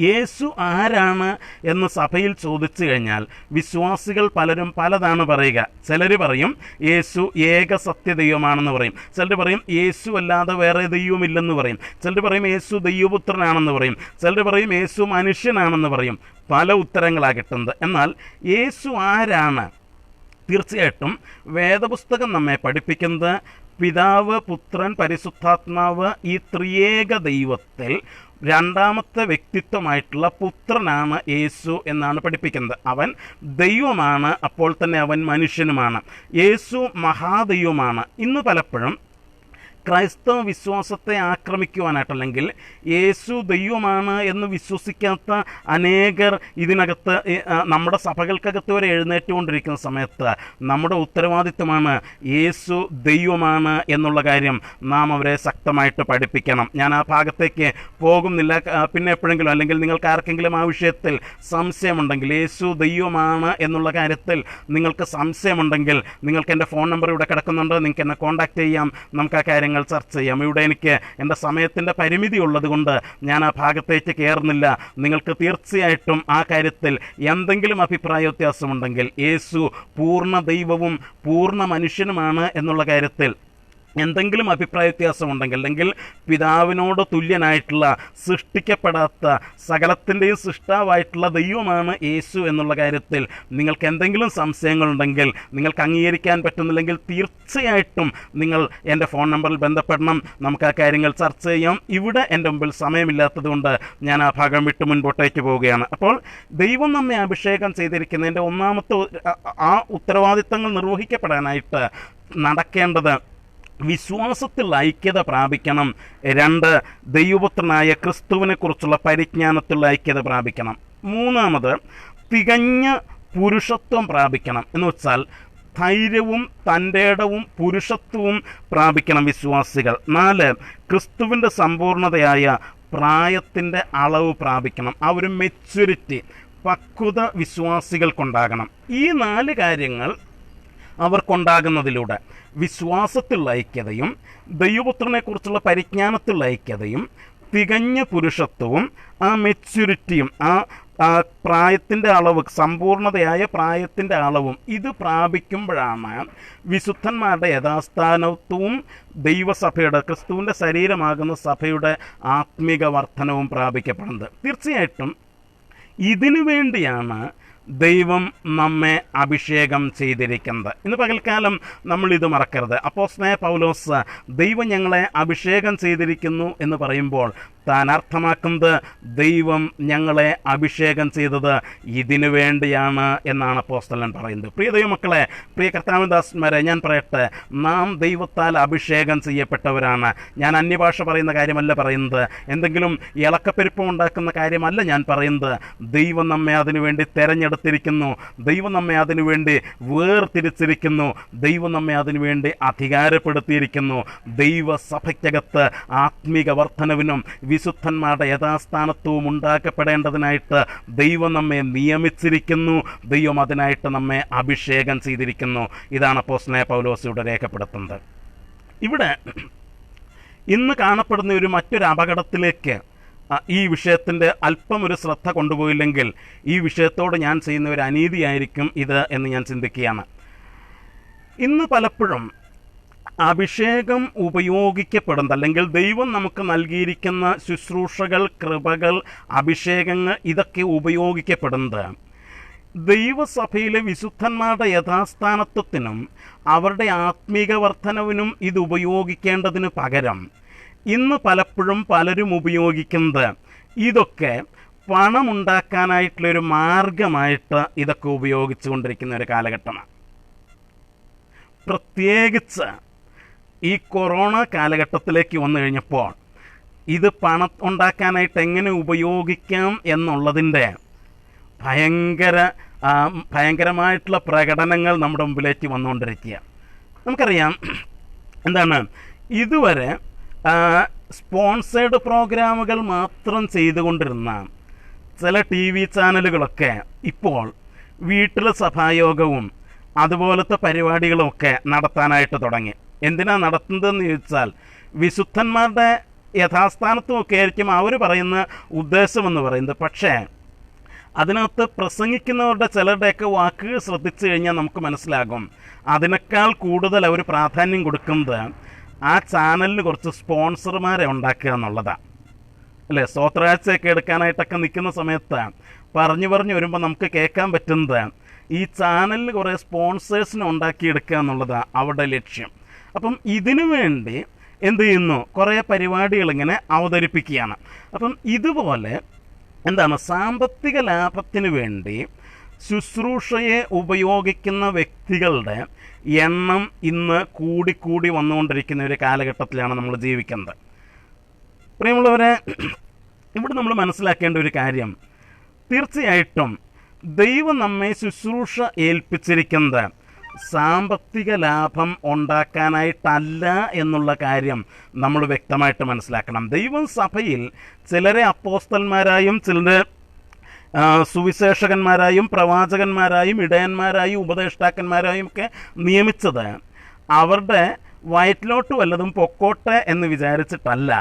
യേശു ആരാണ് എന്ന് സഭയിൽ ചോദിച്ചു കഴിഞ്ഞാൽ വിശ്വാസികൾ പലരും പലതാണ് പറയുക. ചിലർ പറയും യേശു ഏക സത്യദൈവമാണെന്ന് പറയും. ചിലർ പറയും യേശു അല്ലാതെ വേറെ ദൈവമില്ലെന്ന് പറയും. ചിലർ പറയും യേശു ദൈവപുത്രനാണെന്ന് പറയും. ചിലർ പറയും യേശു മനുഷ്യനാണെന്ന് പറയും. പല ഉത്തരങ്ങളാണ് കിട്ടുന്നത്. എന്നാൽ യേശു ആരാണ്? തീർച്ചയായിട്ടും വേദപുസ്തകം നമ്മെ പഠിപ്പിക്കുന്നത് പിതാവ്, പുത്രൻ, പരിശുദ്ധാത്മാവ് ഈ ത്രിയേക ദൈവത്തിൽ രണ്ടാമത്തെ വ്യക്തിത്വമായിട്ടുള്ള പുത്രനാണ് യേശു എന്നാണ് പഠിപ്പിക്കുന്നത്. അവൻ ദൈവമാണ്, അപ്പോൾ തന്നെ അവൻ മനുഷ്യനുമാണ്. യേശു മഹാദൈവമാണ്. ഇന്ന് പലപ്പോഴും ക്രൈസ്തവ വിശ്വാസത്തെ ആക്രമിക്കുവാനായിട്ടല്ലെങ്കിൽ യേശു ദൈവമാണ് എന്ന് വിശ്വസിക്കാത്ത അനേകർ ഇതിനകത്ത് നമ്മുടെ സഭകൾക്കകത്ത് വരെ എഴുന്നേറ്റുകൊണ്ടിരിക്കുന്ന സമയത്ത് നമ്മുടെ ഉത്തരവാദിത്വമാണ് യേശു ദൈവമാണ് എന്നുള്ള കാര്യം നാം അവരെ ശക്തമായിട്ട് പഠിപ്പിക്കണം. ഞാൻ ആ ഭാഗത്തേക്ക് പോകുന്നില്ല. പിന്നെ എപ്പോഴെങ്കിലും, അല്ലെങ്കിൽ നിങ്ങൾക്ക് ആർക്കെങ്കിലും ആ വിഷയത്തിൽ സംശയമുണ്ടെങ്കിൽ, യേശു ദൈവമാണ് എന്നുള്ള കാര്യത്തിൽ നിങ്ങൾക്ക് സംശയമുണ്ടെങ്കിൽ നിങ്ങൾക്ക് എൻ്റെ ഫോൺ നമ്പർ ഇവിടെ കിടക്കുന്നുണ്ട്. നിങ്ങൾക്ക് എന്നെ കോൺടാക്റ്റ് ചെയ്യാം. നമുക്ക് ആ കാര്യങ്ങൾ ചർച്ച ചെയ്യാം. ഇവിടെ എനിക്ക് എൻ്റെ സമയത്തിൻ്റെ പരിമിതി ഉള്ളത് കൊണ്ട് ഞാൻ ആ ഭാഗത്തേക്ക് കയറുന്നില്ല. നിങ്ങൾക്ക് തീർച്ചയായിട്ടും ആ കാര്യത്തിൽ എന്തെങ്കിലും അഭിപ്രായ വ്യത്യാസമുണ്ടെങ്കിൽ, യേശു പൂർണ്ണ ദൈവവും പൂർണ്ണ മനുഷ്യനുമാണ് എന്നുള്ള കാര്യത്തിൽ എന്തെങ്കിലും അഭിപ്രായ വ്യത്യാസമുണ്ടെങ്കിൽ, അല്ലെങ്കിൽ പിതാവിനോട് തുല്യനായിട്ടുള്ള സൃഷ്ടിക്കപ്പെടാത്ത സകലത്തിൻ്റെയും സൃഷ്ടാവായിട്ടുള്ള ദൈവമാണ് യേശു എന്നുള്ള കാര്യത്തിൽ നിങ്ങൾക്ക് എന്തെങ്കിലും സംശയങ്ങളുണ്ടെങ്കിൽ, നിങ്ങൾക്ക് അംഗീകരിക്കാൻ പറ്റുന്നില്ലെങ്കിൽ തീർച്ചയായിട്ടും നിങ്ങൾ എൻ്റെ ഫോൺ നമ്പറിൽ ബന്ധപ്പെടണം. നമുക്ക് ആ കാര്യങ്ങൾ ചർച്ച ചെയ്യാം. ഇവിടെ എൻ്റെ മുമ്പിൽ സമയമില്ലാത്തത് കൊണ്ട് ഞാൻ ആ ഭാഗം വിട്ട് മുൻപോട്ടേക്ക് പോവുകയാണ്. അപ്പോൾ ദൈവം നമ്മെ അഭിഷേകം ചെയ്തിരിക്കുന്നതിൻ്റെ ഒന്നാമത്തെ ആ ഉത്തരവാദിത്തങ്ങൾ നിർവഹിക്കപ്പെടാനായിട്ട് നടക്കേണ്ടത് വിശ്വാസത്തിൽ ഐക്യത പ്രാപിക്കണം. 2, ദൈവപുത്രനായ ക്രിസ്തുവിനെക്കുറിച്ചുള്ള പരിജ്ഞാനത്തിലുള്ള ഐക്യത പ്രാപിക്കണം. 3, തികഞ്ഞ പുരുഷത്വം പ്രാപിക്കണം. എന്ന് വെച്ചാൽ ധൈര്യവും തൻ്റെടവും പുരുഷത്വവും പ്രാപിക്കണം വിശ്വാസികൾ. 4, ക്രിസ്തുവിൻ്റെ സമ്പൂർണതയായ പ്രായത്തിൻ്റെ അളവ് പ്രാപിക്കണം. ആ ഒരു മെച്യൂരിറ്റി, പക്വത വിശ്വാസികൾക്കുണ്ടാകണം. ഈ 4 കാര്യങ്ങൾ അവർക്കുണ്ടാകുന്നതിലൂടെ വിശ്വാസത്തിലുള്ള ഐക്യതയും ദൈവപുത്രനെക്കുറിച്ചുള്ള പരിജ്ഞാനത്തിലുള്ള ഐക്യതയും തികഞ്ഞ പുരുഷത്വവും ആ മെച്യൂരിറ്റിയും ആ പ്രായത്തിൻ്റെ അളവ്, സമ്പൂർണതയായ പ്രായത്തിൻ്റെ അളവും ഇത് പ്രാപിക്കുമ്പോഴാണ് വിശുദ്ധന്മാരുടെ യഥാസ്ഥാനത്വവും ദൈവസഭയുടെ, ക്രിസ്തുവിൻ്റെ ശരീരമാകുന്ന സഭയുടെ ആത്മീക വർധനവും പ്രാപിക്കപ്പെടുന്നത്. തീർച്ചയായിട്ടും ഇതിനു വേണ്ടിയാണ് ദൈവം നമ്മെ അഭിഷേകം ചെയ്തിരിക്കുന്നത്. ഇന്ന് പകൽക്കാലം നമ്മളിത് മറക്കരുത്. അപ്പോസ്തലനായ പൗലോസ് ദൈവം ഞങ്ങളെ അഭിഷേകം ചെയ്തിരിക്കുന്നു എന്ന് പറയുമ്പോൾ താൻ അർത്ഥമാക്കുന്നത് ദൈവം ഞങ്ങളെ അഭിഷേകം ചെയ്തത് ഇതിനു വേണ്ടിയാണ് എന്നാണ് അപ്പോസ്തലൻ പറയുന്നത്. പ്രിയ ദൈവമക്കളെ, പ്രിയ കർത്താവദാസന്മാരെ, ഞാൻ പറയട്ടെ, നാം ദൈവത്താൽ അഭിഷേകം ചെയ്യപ്പെട്ടവരാണ്. ഞാൻ അന്യഭാഷ പറയുന്ന കാര്യമല്ല പറയുന്നത്, എന്തെങ്കിലും ഇളക്കപ്പെരുപ്പം ഉണ്ടാക്കുന്ന കാര്യമല്ല ഞാൻ പറയുന്നത്. ദൈവം നമ്മെ അതിനുവേണ്ടി തിരഞ്ഞെടുത്തിരിക്കുന്നു. ദൈവം നമ്മെ അതിനുവേണ്ടി വേർതിരിച്ചിരിക്കുന്നു. ദൈവം നമ്മെ അതിനുവേണ്ടി അധികാരപ്പെടുത്തിയിരിക്കുന്നു. ദൈവസഭയ്ക്കകത്ത് ആത്മീക വർധനവിനും വിശുദ്ധന്മാരുടെ യഥാസ്ഥാനത്വവും ഉണ്ടാക്കപ്പെടേണ്ടതിനായിട്ട് ദൈവം നമ്മെ നിയമിച്ചിരിക്കുന്നു. ദൈവം അതിനായിട്ട് നമ്മെ അഭിഷേകം ചെയ്തിരിക്കുന്നു. ഇതാണ് അപ്പോസ്തലനായ പൗലോസ് ഇവിടെ രേഖപ്പെടുത്തുന്നത്. ഇവിടെ ഇന്ന് കാണപ്പെടുന്ന മറ്റൊരു അപകടത്തിലേക്ക് ഈ വിഷയത്തിൻ്റെ അല്പം ഒരു ശ്രദ്ധ കൊണ്ടുപോയില്ലെങ്കിൽ ഈ വിഷയത്തോട് ഞാൻ ചെയ്യുന്ന ഒരു അനീതിയായിരിക്കും ഇത് എന്ന് ഞാൻ ചിന്തിക്കുകയാണ്. ഇന്ന് പലപ്പോഴും അഭിഷേകം ഉപയോഗിക്കപ്പെടുന്നത്, അല്ലെങ്കിൽ ദൈവം നമുക്ക് നൽകിയിരിക്കുന്ന ശുശ്രൂഷകൾ, കൃപകൾ, അഭിഷേകങ്ങൾ, ഇതൊക്കെ ഉപയോഗിക്കപ്പെടുന്നത് ദൈവസഭയിലെ വിശുദ്ധന്മാരുടെ യഥാസ്ഥാനത്വത്തിനും അവരുടെ ആത്മീക വർധനവിനും ഇത് ഉപയോഗിക്കേണ്ടതിന് പകരം ഇന്ന് പലപ്പോഴും പലരും ഉപയോഗിക്കുന്നത് ഇതൊക്കെ പണമുണ്ടാക്കാനായിട്ടുള്ളൊരു മാർഗമായിട്ട് ഇതൊക്കെ ഉപയോഗിച്ചു കൊണ്ടിരിക്കുന്ന ഒരു കാലഘട്ടമാണ്. പ്രത്യേകിച്ച് ഈ കൊറോണ കാലഘട്ടത്തിലേക്ക് വന്നു കഴിഞ്ഞപ്പോൾ ഇത് പണം ഉണ്ടാക്കാനായിട്ട് എങ്ങനെ ഉപയോഗിക്കാം എന്നുള്ളതിൻ്റെ ഭയങ്കരമായിട്ടുള്ള പ്രകടനങ്ങൾ നമ്മുടെ മുമ്പിലേക്ക് വന്നുകൊണ്ടിരിക്കുക. നമുക്കറിയാം എന്താണ്, ഇതുവരെ സ്പോൺസേഡ് പ്രോഗ്രാമുകൾ മാത്രം ചെയ്തുകൊണ്ടിരുന്ന ചില TV ചാനലുകളൊക്കെ ഇപ്പോൾ വീട്ടിലെ സഭായോഗവും അതുപോലത്തെ പരിപാടികളുമൊക്കെ നടത്താനായിട്ട് തുടങ്ങി. എന്തിനാണ് നടത്തുന്നതെന്ന് ചോദിച്ചാൽ വിശുദ്ധന്മാരുടെ യഥാസ്ഥാനത്തുമൊക്കെ ആയിരിക്കും അവർ പറയുന്ന ഉദ്ദേശമെന്ന് പറയുന്നത്. പക്ഷേ അതിനകത്ത് പ്രസംഗിക്കുന്നവരുടെ ചിലരുടെയൊക്കെ വാക്കുകൾ ശ്രദ്ധിച്ചു കഴിഞ്ഞാൽ നമുക്ക് മനസ്സിലാകും അതിനേക്കാൾ കൂടുതൽ അവർ പ്രാധാന്യം കൊടുക്കുന്നത് ആ ചാനലിന് കുറച്ച് സ്പോൺസർമാരെ ഉണ്ടാക്കുക എന്നുള്ളതാണ് അല്ലേ. സ്തോത്രാഴ്ചയൊക്കെ എടുക്കാനായിട്ടൊക്കെ നിൽക്കുന്ന സമയത്ത് പറഞ്ഞു വരുമ്പോൾ നമുക്ക് കേൾക്കാൻ പറ്റുന്നത് ഈ ചാനലിന് കുറേ സ്പോൺസേഴ്സിനെ ഉണ്ടാക്കിയെടുക്കുക എന്നുള്ളതാണ് അവരുടെ ലക്ഷ്യം. അപ്പം ഇതിനു വേണ്ടി എന്ത് ചെയ്യുന്നു, കുറേ പരിപാടികൾ ഇങ്ങനെ അവതരിപ്പിക്കുകയാണ്. അപ്പം ഇതുപോലെ എന്താണ്, സാമ്പത്തിക ലാഭത്തിന് വേണ്ടി ശുശ്രൂഷയെ ഉപയോഗിക്കുന്ന വ്യക്തികളുടെ എണ്ണം ഇന്ന് കൂടിക്കൂടി വന്നുകൊണ്ടിരിക്കുന്ന ഒരു കാലഘട്ടത്തിലാണ് നമ്മൾ ജീവിക്കുന്നത്. പ്രിയമുള്ളവരെ, ഇവിടെ നമ്മൾ മനസ്സിലാക്കേണ്ട ഒരു കാര്യം, തീർച്ചയായിട്ടും ദൈവം നമ്മെ ശുശ്രൂഷ ഏൽപ്പിച്ചിരിക്കുന്നത് സാമ്പത്തിക ലാഭം ഉണ്ടാക്കാനായിട്ടല്ല എന്നുള്ള കാര്യം നമ്മൾ വ്യക്തമായിട്ട് മനസ്സിലാക്കണം. ദൈവം സഭയിൽ ചിലരെ അപ്പോസ്തലന്മാരായും ചിലരെ സുവിശേഷകന്മാരായും പ്രവാചകന്മാരായും ഇടയന്മാരായും ഉപദേഷ്ടാക്കന്മാരായും ഒക്കെ നിയമിച്ചത് അവരുടെ വയറ്റിലോട്ട് വല്ലതും പൊക്കോട്ടെ എന്ന് വിചാരിച്ചിട്ടല്ല,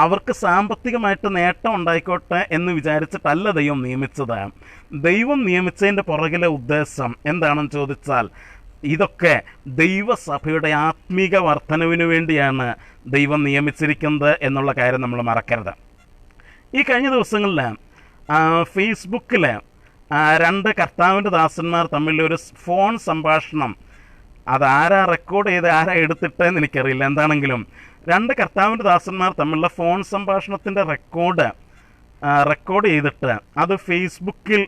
അവർക്ക് സാമ്പത്തികമായിട്ട് നേട്ടം ഉണ്ടായിക്കോട്ടെ എന്ന് വിചാരിച്ചിട്ടല്ല ദൈവം നിയമിച്ചത്. ദൈവം നിയമിച്ചതിൻ്റെ പുറകിലെ ഉദ്ദേശം എന്താണെന്ന് ചോദിച്ചാൽ ഇതൊക്കെ ദൈവസഭയുടെ ആത്മീക വർധനവിന് വേണ്ടിയാണ് ദൈവം നിയമിച്ചിരിക്കുന്നത് എന്നുള്ള കാര്യം നമ്മൾ മറക്കരുത്. ഈ കഴിഞ്ഞ ദിവസങ്ങളിൽ ഫേസ്ബുക്കിൽ 2 കർത്താവിൻ്റെ ദാസന്മാർ തമ്മിലൊരു ഫോൺ സംഭാഷണം, അതാരാ റെക്കോർഡ് ചെയ്ത് ആരാ എടുത്തിട്ടെന്ന് എനിക്കറിയില്ല. എന്താണെങ്കിലും 2 കർത്താവിൻ്റെ ദാസന്മാർ തമ്മിലുള്ള ഫോൺ സംഭാഷണത്തിൻ്റെ റെക്കോർഡ് ചെയ്തിട്ട് അത് ഫേസ്ബുക്കിൽ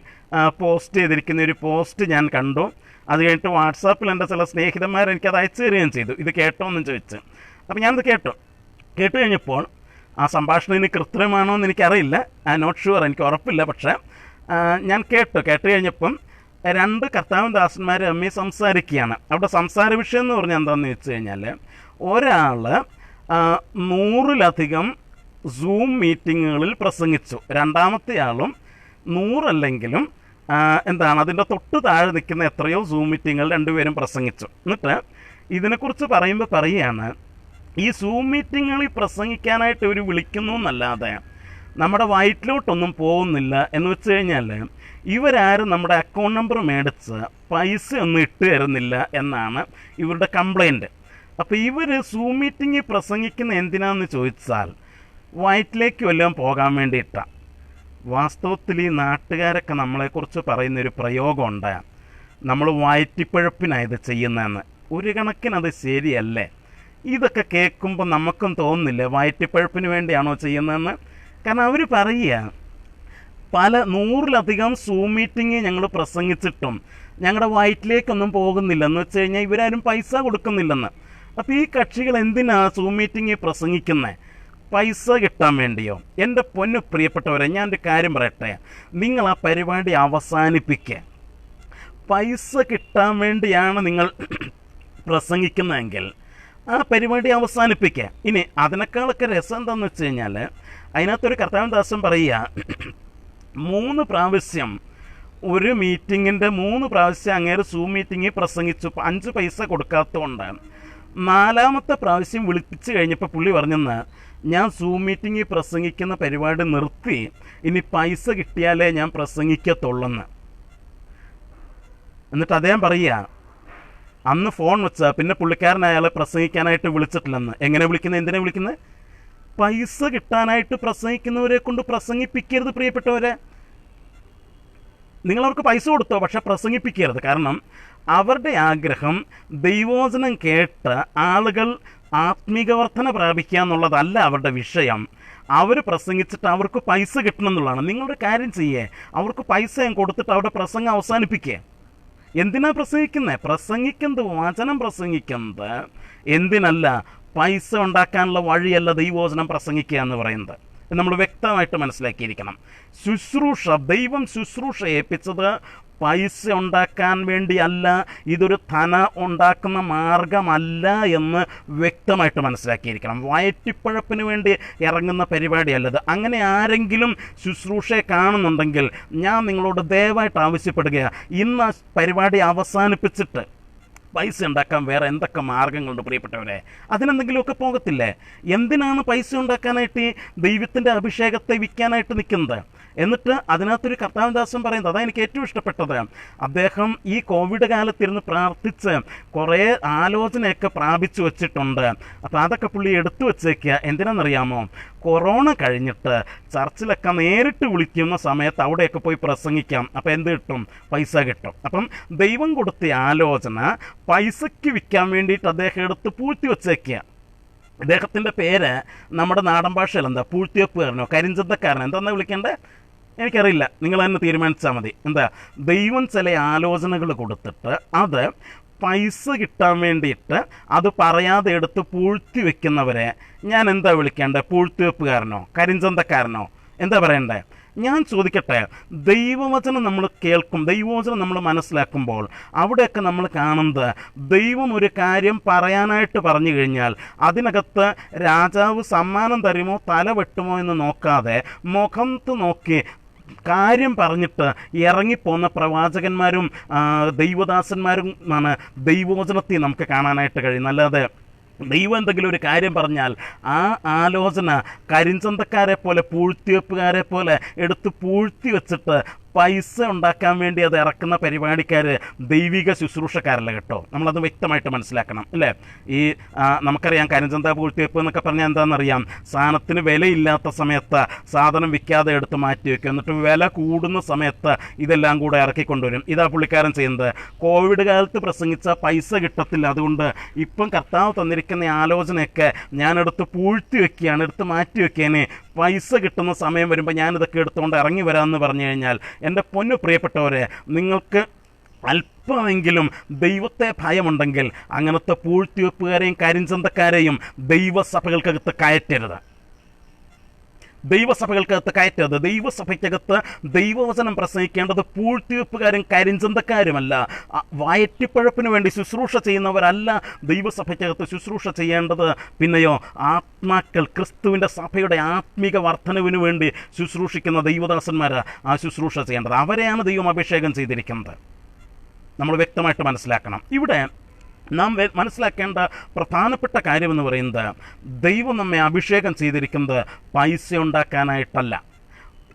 പോസ്റ്റ് ചെയ്തിരിക്കുന്ന ഒരു പോസ്റ്റ് ഞാൻ കണ്ടു. അത് കഴിഞ്ഞിട്ട് വാട്സാപ്പിൽ എൻ്റെ ചില സ്നേഹിതന്മാർ എനിക്കത് അയച്ചു തരികയും ചെയ്തു. ഇത് കേട്ടോ എന്നും ചോദിച്ച്. അപ്പോൾ ഞാനത് കേട്ടു കഴിഞ്ഞപ്പോൾ ആ സംഭാഷണം ഇനി കൃത്രിമമാണോ എന്ന് എനിക്കറിയില്ല, നോട്ട് ഷുവർ, എനിക്ക് ഉറപ്പില്ല. പക്ഷേ ഞാൻ കേട്ട് കഴിഞ്ഞപ്പം 2 കർത്താവിൻ്റെ ദാസന്മാർ തമ്മിൽ സംസാരിക്കുകയാണ്. അവിടെ സംസാര വിഷയം എന്ന് പറഞ്ഞാൽ എന്താണെന്ന് വെച്ച് കഴിഞ്ഞാൽ, ഒരാൾ 100-ലധികം സൂം മീറ്റിങ്ങുകളിൽ പ്രസംഗിച്ചു, രണ്ടാമത്തെ ആളും 100 അല്ലെങ്കിലും അതിൻ്റെ തൊട്ട് താഴെ നിൽക്കുന്ന എത്രയോ സൂം മീറ്റിങ്ങുകൾ രണ്ടുപേരും പ്രസംഗിച്ചു. എന്നിട്ട് ഇതിനെക്കുറിച്ച് പറയുകയാണ്, ഈ സൂം മീറ്റിങ്ങുകളിൽ പ്രസംഗിക്കാനായിട്ട് ഇവർ വിളിക്കുന്നു എന്നല്ലാതെ നമ്മുടെ വയറ്റിലോട്ടൊന്നും പോകുന്നില്ല. എന്ന് വെച്ച് കഴിഞ്ഞാൽ ഇവരാരും നമ്മുടെ അക്കൗണ്ട് നമ്പർ മേടിച്ച് പൈസ ഒന്നും ഇട്ട് തരുന്നില്ല എന്നാണ് ഇവരുടെ കംപ്ലൈൻറ്റ്. അപ്പോൾ ഇവർ സൂം മീറ്റിങ്ങിൽ പ്രസംഗിക്കുന്ന എന്തിനാണെന്ന് ചോദിച്ചാൽ വയറ്റിലേക്ക് വല്ലതും പോകാൻ വേണ്ടിയിട്ടാണ്. വാസ്തവത്തിൽ ഈ നാട്ടുകാരൊക്കെ നമ്മളെക്കുറിച്ച് പറയുന്നൊരു പ്രയോഗമുണ്ട്, നമ്മൾ വയറ്റിപ്പഴപ്പിനായത് ചെയ്യുന്നതെന്ന്. ഒരു കണക്കിനത് ശരിയല്ലേ. ഇതൊക്കെ കേൾക്കുമ്പോൾ നമുക്കും തോന്നുന്നില്ല വയറ്റിപ്പഴപ്പിന് വേണ്ടിയാണോ ചെയ്യുന്നതെന്ന്. കാരണം അവർ പറയുക, പല 100-ലധികം സൂം മീറ്റിംഗ് ഞങ്ങൾ പ്രസംഗിച്ചിട്ടും ഞങ്ങളുടെ വയറ്റിലേക്കൊന്നും പോകുന്നില്ലെന്ന് വെച്ച് കഴിഞ്ഞാൽ ഇവരാരും പൈസ കൊടുക്കുന്നില്ലെന്ന്. അപ്പോൾ ഈ കക്ഷികൾ എന്തിനാണ് സൂം മീറ്റിംഗ് പ്രസംഗിക്കുന്നത്? പൈസ കിട്ടാൻ വേണ്ടിയോ? എൻ്റെ പൊന്നു പ്രിയപ്പെട്ടവരെ, ഞാനൊരു കാര്യം പറയട്ടെ, നിങ്ങൾ ആ പരിപാടി അവസാനിപ്പിക്കുക. പൈസ കിട്ടാൻ വേണ്ടിയാണ് നിങ്ങൾ പ്രസംഗിക്കുന്നതെങ്കിൽ ആ പരിപാടി അവസാനിപ്പിക്കുക. ഇനി അതിനേക്കാളൊക്കെ രസം എന്താണെന്ന് വെച്ച് കഴിഞ്ഞാൽ, അതിനകത്തൊരു കർത്താവിൻ്റെ ദാസൻ പറയുക, 3 പ്രാവശ്യം ഒരു മീറ്റിങ്ങിൻ്റെ 3 പ്രാവശ്യം അങ്ങേര് സൂം മീറ്റിങ്ങിൽ പ്രസംഗിച്ചു, 5 പൈസ കൊടുക്കാത്തതുകൊണ്ട് 4-മത്തെ പ്രാവശ്യം വിളിപ്പിച്ച് കഴിഞ്ഞപ്പോൾ പുള്ളി പറഞ്ഞെന്ന്, ഞാൻ സൂം മീറ്റിങ്ങിൽ പ്രസംഗിക്കുന്ന പരിപാടി നിർത്തി, ഇനി പൈസ കിട്ടിയാലേ ഞാൻ പ്രസംഗിക്കത്തുള്ളെന്ന്. എന്നിട്ട് അദ്ദേഹം പറയുക, അന്ന് ഫോൺ വെച്ചാൽ പിന്നെ പുള്ളിക്കാരൻ അയാളെ പ്രസംഗിക്കാനായിട്ട് വിളിച്ചിട്ടില്ലെന്ന്. എങ്ങനെ വിളിക്കുന്നത്, എന്തിനാ വിളിക്കുന്നത്? പൈസ കിട്ടാനായിട്ട് പ്രസംഗിക്കുന്നവരെ കൊണ്ട് പ്രസംഗിപ്പിക്കരുത് പ്രിയപ്പെട്ടവരെ. നിങ്ങളവർക്ക് പൈസ കൊടുത്തോ, പക്ഷെ പ്രസംഗിപ്പിക്കരുത്. കാരണം അവരുടെ ആഗ്രഹം ദൈവവചനം കേട്ട് ആളുകൾ ആത്മീകവർദ്ധന പ്രാപിക്കുക എന്നുള്ളതല്ല അവരുടെ വിഷയം. അവർ പ്രസംഗിച്ചിട്ട് അവർക്ക് പൈസ കിട്ടണം എന്നുള്ളതാണ്. നിങ്ങളുടെ കാര്യം ചെയ്യേ, അവർക്ക് പൈസ കൊടുത്തിട്ട് അവരുടെ പ്രസംഗം അവസാനിപ്പിക്കുക. എന്തിനാ പ്രസംഗിക്കുന്നത് വചനം പ്രസംഗിക്കുന്നത് എന്തിനല്ല, പൈസ ഉണ്ടാക്കാനുള്ള വഴിയല്ല ദൈവവചനം പ്രസംഗിക്കുക എന്ന് പറയുന്നത്. നമ്മൾ വ്യക്തമായിട്ട് മനസ്സിലാക്കിയിരിക്കണം. ദൈവം ശുശ്രൂഷ ഏൽപ്പിച്ചത് പൈസ ഉണ്ടാക്കാൻ വേണ്ടിയല്ല, ഇതൊരു ധന ഉണ്ടാക്കുന്ന മാർഗമല്ല എന്ന് വ്യക്തമായിട്ട് മനസ്സിലാക്കിയിരിക്കണം. വയറ്റിപ്പഴപ്പിന് വേണ്ടി ഇറങ്ങുന്ന പരിപാടിയല്ലത്. അങ്ങനെ ആരെങ്കിലും ശുശ്രൂഷയെ കാണുന്നുണ്ടെങ്കിൽ ഞാൻ നിങ്ങളോട് ദയവായിട്ട് ആവശ്യപ്പെടുകയാണ്, ഇന്ന് പരിപാടി അവസാനിപ്പിച്ചിട്ട് പൈസ ഉണ്ടാക്കാൻ വേറെ എന്തൊക്കെ മാർഗങ്ങളുണ്ട് പ്രിയപ്പെട്ടവരെ, അതിനെന്തെങ്കിലുമൊക്കെ പോകത്തില്ലേ? എന്തിനാണ് പൈസ ഉണ്ടാക്കാനായിട്ട് ഈ ദൈവത്തിൻ്റെ അഭിഷേകത്തെ വിൽക്കാനായിട്ട് നിൽക്കുന്നത്? എന്നിട്ട് അതിനകത്തൊരു കർത്താവദാസൻ പറയുന്നത്, അതാണ് എനിക്ക് ഏറ്റവും ഇഷ്ടപ്പെട്ടത്. അദ്ദേഹം ഈ കോവിഡ് കാലത്തിരുന്ന് പ്രാർത്ഥിച്ച് കുറേ ആലോചനയൊക്കെ പ്രാപിച്ചു വച്ചിട്ടുണ്ട്. അപ്പോൾ അതൊക്കെ പുള്ളി എടുത്തു വച്ചേക്കുക. എന്തിനാണെന്നറിയാമോ? കൊറോണ കഴിഞ്ഞിട്ട് ചർച്ചിലൊക്കെ നേരിട്ട് വിളിക്കുന്ന സമയത്ത് അവിടെയൊക്കെ പോയി പ്രസംഗിക്കാം. അപ്പോൾ എന്ത് കിട്ടും? പൈസ കിട്ടും. അപ്പം ദൈവം കൊടുത്ത ആലോചന പൈസയ്ക്ക് വിൽക്കാൻ വേണ്ടിയിട്ട് അദ്ദേഹം എടുത്ത് പൂഴ്ത്തി വച്ചേക്കുക. അദ്ദേഹത്തിൻ്റെ പേര് നമ്മുടെ നാടൻ ഭാഷയിൽ എന്താ? പൂഴ്ത്തിവെപ്പുകാരനോ കരിഞ്ചന്തക്കാരനോ എന്താണെന്ന് വിളിക്കേണ്ടത് എനിക്കറിയില്ല, നിങ്ങൾ തന്നെ തീരുമാനിച്ചാൽ മതി. എന്താ? ദൈവം ചില ആലോചനകൾ കൊടുത്തിട്ട് അത് പൈസ കിട്ടാൻ വേണ്ടിയിട്ട് അത് പറയാതെ എടുത്ത് പൂഴ്ത്തി വെക്കുന്നവരെ ഞാൻ എന്താ വിളിക്കേണ്ടത്? പൂഴ്ത്തിവെപ്പുകാരനോ കരിഞ്ചന്തക്കാരനോ എന്താ പറയണ്ടേ? ഞാൻ ചോദിക്കട്ടെ, ദൈവവചനം നമ്മൾ കേൾക്കും, ദൈവവചനം നമ്മൾ മനസ്സിലാക്കുമ്പോൾ അവിടെയൊക്കെ നമ്മൾ കാണുന്നത് ദൈവം ഒരു കാര്യം പറയാനായിട്ട് പറഞ്ഞു കഴിഞ്ഞാൽ അതിനകത്ത് രാജാവ് സമ്മാനം തരുമോ തല വെട്ടുമോ എന്ന് നോക്കാതെ മുഖത്ത് നോക്കി കാര്യം പറഞ്ഞിട്ട് ഇറങ്ങിപ്പോന്ന പ്രവാചകന്മാരും ദൈവദാസന്മാരും ആണ് ദൈവവചനത്തെ നമുക്ക് കാണാനായിട്ട് കഴിയുന്നത്. അല്ലാതെ ദൈവം എന്തെങ്കിലും ഒരു കാര്യം പറഞ്ഞാൽ ആ ആലോചന കരിഞ്ചന്തക്കാരെ പോലെ പൂഴ്ത്തിവെപ്പുകാരെ പോലെ എടുത്ത് പൂഴ്ത്തി വെച്ചിട്ട് പൈസ ഉണ്ടാക്കാൻ വേണ്ടി അത് ഇറക്കുന്ന പരിപാടിക്കാർ ദൈവിക ശുശ്രൂഷക്കാരല്ല കേട്ടോ. നമ്മളത് വ്യക്തമായിട്ട് മനസ്സിലാക്കണം അല്ലേ? ഈ നമുക്കറിയാം കരിഞ്ചന്ത പൂഴ്ത്തിവെപ്പ് എന്നൊക്കെ പറഞ്ഞാൽ എന്താണെന്നറിയാം, സാധനത്തിന് വിലയില്ലാത്ത സമയത്ത് സാധനം വിൽക്കാതെ എടുത്ത് മാറ്റി വയ്ക്കും, എന്നിട്ട് വില കൂടുന്ന സമയത്ത് ഇതെല്ലാം കൂടെ ഇറക്കിക്കൊണ്ടുവരും. ഇതാ പുള്ളിക്കാരൻ ചെയ്യുന്നത്. കോവിഡ് കാലത്ത് പ്രസംഗിച്ച പൈസ കിട്ടത്തില്ല, അതുകൊണ്ട് ഇപ്പം കർത്താവ് തന്നിരിക്കുന്ന ആലോചനയൊക്കെ ഞാനെടുത്ത് പൂഴ്ത്തി വയ്ക്കുകയാണ്, എടുത്ത് മാറ്റി വയ്ക്കാനേ പൈസ കിട്ടുന്ന സമയം വരുമ്പോൾ ഞാനിതൊക്കെ എടുത്തുകൊണ്ട് ഇറങ്ങി വരാമെന്ന് പറഞ്ഞു കഴിഞ്ഞാൽ എൻ്റെ പൊന്നു പ്രിയപ്പെട്ടവരെ, നിങ്ങൾക്ക് അല്പമെങ്കിലും ദൈവത്തെ ഭയമുണ്ടെങ്കിൽ അങ്ങനത്തെ പൂഴ്ത്തിവെപ്പുകാരെയും കരിഞ്ചന്തക്കാരെയും ദൈവസഭകൾക്കകത്ത് കയറ്റരുത്. ദൈവസഭയ്ക്കകത്ത് ദൈവവചനം പ്രസംഗിക്കേണ്ടത് പൂഴ്ത്തിവെപ്പുകാരും കരിഞ്ചന്തക്കാരുമല്ല, വയറ്റിപ്പഴപ്പിന് വേണ്ടി ശുശ്രൂഷ ചെയ്യുന്നവരല്ല ദൈവസഭയ്ക്കകത്ത് ശുശ്രൂഷ ചെയ്യേണ്ടത്. പിന്നെയോ ആത്മാക്കൾ, ക്രിസ്തുവിൻ്റെ സഭയുടെ ആത്മീക വർധനവിന് വേണ്ടി ശുശ്രൂഷിക്കുന്ന ദൈവദാസന്മാർ ആ ശുശ്രൂഷ ചെയ്യേണ്ടത്. അവരെയാണ് ദൈവം അഭിഷേകം ചെയ്തിരിക്കുന്നത്. നമ്മൾ വ്യക്തമായിട്ട് മനസ്സിലാക്കണം. ഇവിടെ നാം മനസ്സിലാക്കേണ്ട പ്രധാനപ്പെട്ട കാര്യമെന്ന് പറയുന്നത്, ദൈവം നമ്മെ അഭിഷേകം ചെയ്തിരിക്കുന്നത് പൈസ ഉണ്ടാക്കാനായിട്ടല്ല.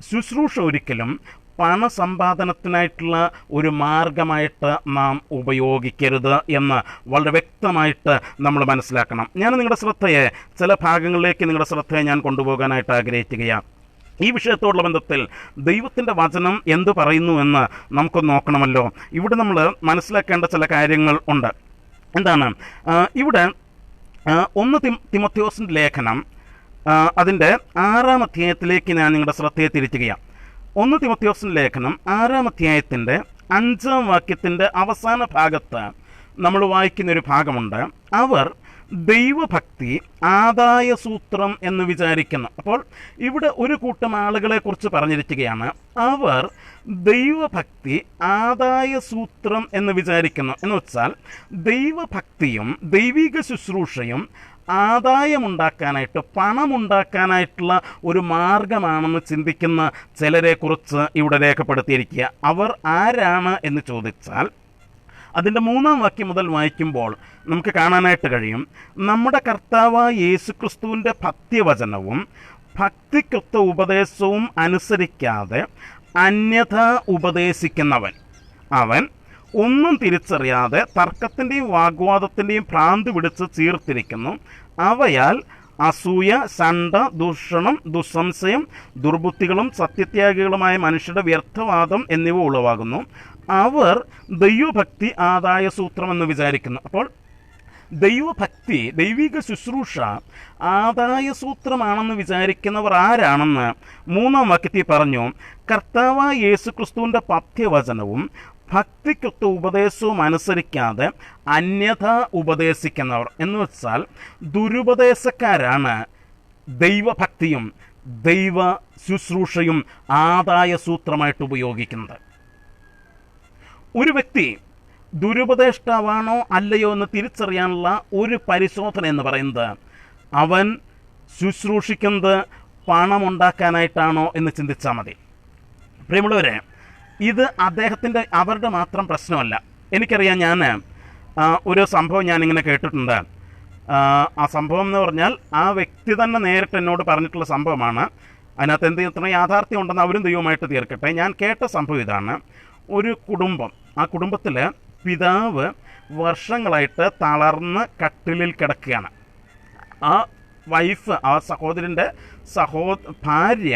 ശുശ്രൂഷ ഒരിക്കലും പണസമ്പാദനത്തിനായിട്ടുള്ള ഒരു മാർഗമായിട്ട് നാം ഉപയോഗിക്കരുത് എന്ന് വളരെ വ്യക്തമായിട്ട് നമ്മൾ മനസ്സിലാക്കണം. ഞാൻ നിങ്ങളുടെ ശ്രദ്ധയെ ചില ഭാഗങ്ങളിലേക്ക് ഞാൻ കൊണ്ടുപോകാനായിട്ട് ആഗ്രഹിക്കുകയാണ്. ഈ വിഷയത്തോടുള്ള ബന്ധത്തിൽ ദൈവത്തിൻ്റെ വചനം എന്തു പറയുന്നു എന്ന് നമുക്കൊന്ന് നോക്കണമല്ലോ. ഇവിടെ നമ്മൾ മനസ്സിലാക്കേണ്ട ചില കാര്യങ്ങൾ ഉണ്ട്. എന്താണ്? ഇവിടെ 1 തിമോഥെയോസിൻ്റെ ലേഖനം അതിൻ്റെ 6-ാം അധ്യായത്തിലേക്ക് ഞാൻ നിങ്ങളുടെ ശ്രദ്ധയെ തിരിക്കുകയാണ്. 1 തിമോഥെയോസിൻ്റെ ലേഖനം 6-ാം അധ്യായത്തിൻ്റെ 5-ാം വാക്യത്തിൻ്റെ അവസാന ഭാഗത്ത് നമ്മൾ വായിക്കുന്നൊരു ഭാഗമുണ്ട്. അവർ ദൈവഭക്തി ആദായ സൂത്രം എന്ന് വിചാരിക്കുന്നു. അപ്പോൾ ഇവിടെ ഒരു കൂട്ടം ആളുകളെക്കുറിച്ച് പറഞ്ഞിരിക്കുകയാണ്. അവർ ദൈവഭക്തി ആദായ സൂത്രം എന്ന് വിചാരിക്കുന്നു. എന്ന് വെച്ചാൽ ദൈവഭക്തിയും ദൈവിക ശുശ്രൂഷയും ആദായമുണ്ടാക്കാനായിട്ട്, പണമുണ്ടാക്കാനായിട്ടുള്ള ഒരു മാർഗമാണെന്ന് ചിന്തിക്കുന്ന ചിലരെക്കുറിച്ച് ഇവിടെ രേഖപ്പെടുത്തിയിരിക്കുക. അവർ ആരാണ് എന്ന് ചോദിച്ചാൽ അതിൻ്റെ 3-ാം വാക്യം മുതൽ വായിക്കുമ്പോൾ നമുക്ക് കാണാനായിട്ട് കഴിയും, നമ്മുടെ കർത്താവായ യേശുക്രിസ്തുവിൻ്റെ ഭക്തിവചനവും ഭക്തിക്കൊത്ത ഉപദേശവും അനുസരിക്കാതെ അന്യഥ ഉപദേശിക്കുന്നവൻ, അവൻ ഒന്നും തിരിച്ചറിയാതെ തർക്കത്തിൻ്റെയും വാഗ്വാദത്തിൻ്റെയും ഭ്രാന്ത് പിടിച്ച് ചീർത്തിരിക്കുന്നു. അവയാൽ അസൂയ, ശണ്ട, ദൂഷണം, ദുസ്സംശയം, ദുർബുദ്ധികളും സത്യത്യാഗികളുമായ മനുഷ്യരുടെ വ്യർത്ഥവാദം എന്നിവ ഉളവാകുന്നു. അവർ ദൈവഭക്തി ആദായ സൂത്രമെന്ന് വിചാരിക്കുന്നു. അപ്പോൾ ദൈവഭക്തി, ദൈവിക ശുശ്രൂഷ ആദായ സൂത്രമാണെന്ന് വിചാരിക്കുന്നവർ ആരാണെന്ന് 3-ാം വാക്യത്തിൽ പറഞ്ഞു. കർത്താവായ യേശുക്രിസ്തുവിൻ്റെ പഥ്യവചനവും ഭക്തിക്കൊത്ത ഉപദേശവും അനുസരിക്കാതെ അന്യഥ ഉപദേശിക്കുന്നവർ എന്ന് വെച്ചാൽ ദുരുപദേശക്കാരാണ് ദൈവഭക്തിയും ദൈവ ശുശ്രൂഷയും ആദായ സൂത്രമായിട്ട് ഉപയോഗിക്കുന്നത്. ഒരു വ്യക്തി ദുരുപദേഷ്ടാവാണോ അല്ലയോ എന്ന് തിരിച്ചറിയാനുള്ള ഒരു പരിശോധന എന്ന് പറയുന്നത് അവൻ ശുശ്രൂഷിക്കുന്നത് പണമുണ്ടാക്കാനായിട്ടാണോ എന്ന് ചിന്തിച്ചാൽ മതി. പ്രിയമുള്ളവരെ, ഇത് അവരുടെ മാത്രം പ്രശ്നമല്ല. എനിക്കറിയാം, ഞാൻ ഒരു സംഭവം ഞാനിങ്ങനെ കേട്ടിട്ടുണ്ട്. ആ സംഭവം എന്ന് പറഞ്ഞാൽ ആ വ്യക്തി തന്നെ നേരിട്ട് എന്നോട് പറഞ്ഞിട്ടുള്ള സംഭവമാണ്. അതിനകത്ത് എത്ര യാഥാർത്ഥ്യം ഉണ്ടെന്ന് അവരും ദൈവമായിട്ട് തീർക്കട്ടെ. ഞാൻ കേട്ട സംഭവം ഇതാണ്. ഒരു കുടുംബം, ആ കുടുംബത്തിൽ പിതാവ് വർഷങ്ങളായിട്ട് തളർന്ന് കട്ടിലിൽ കിടക്കുകയാണ്. ആ വൈഫ്, ആ സഹോദരൻ്റെ ഭാര്യ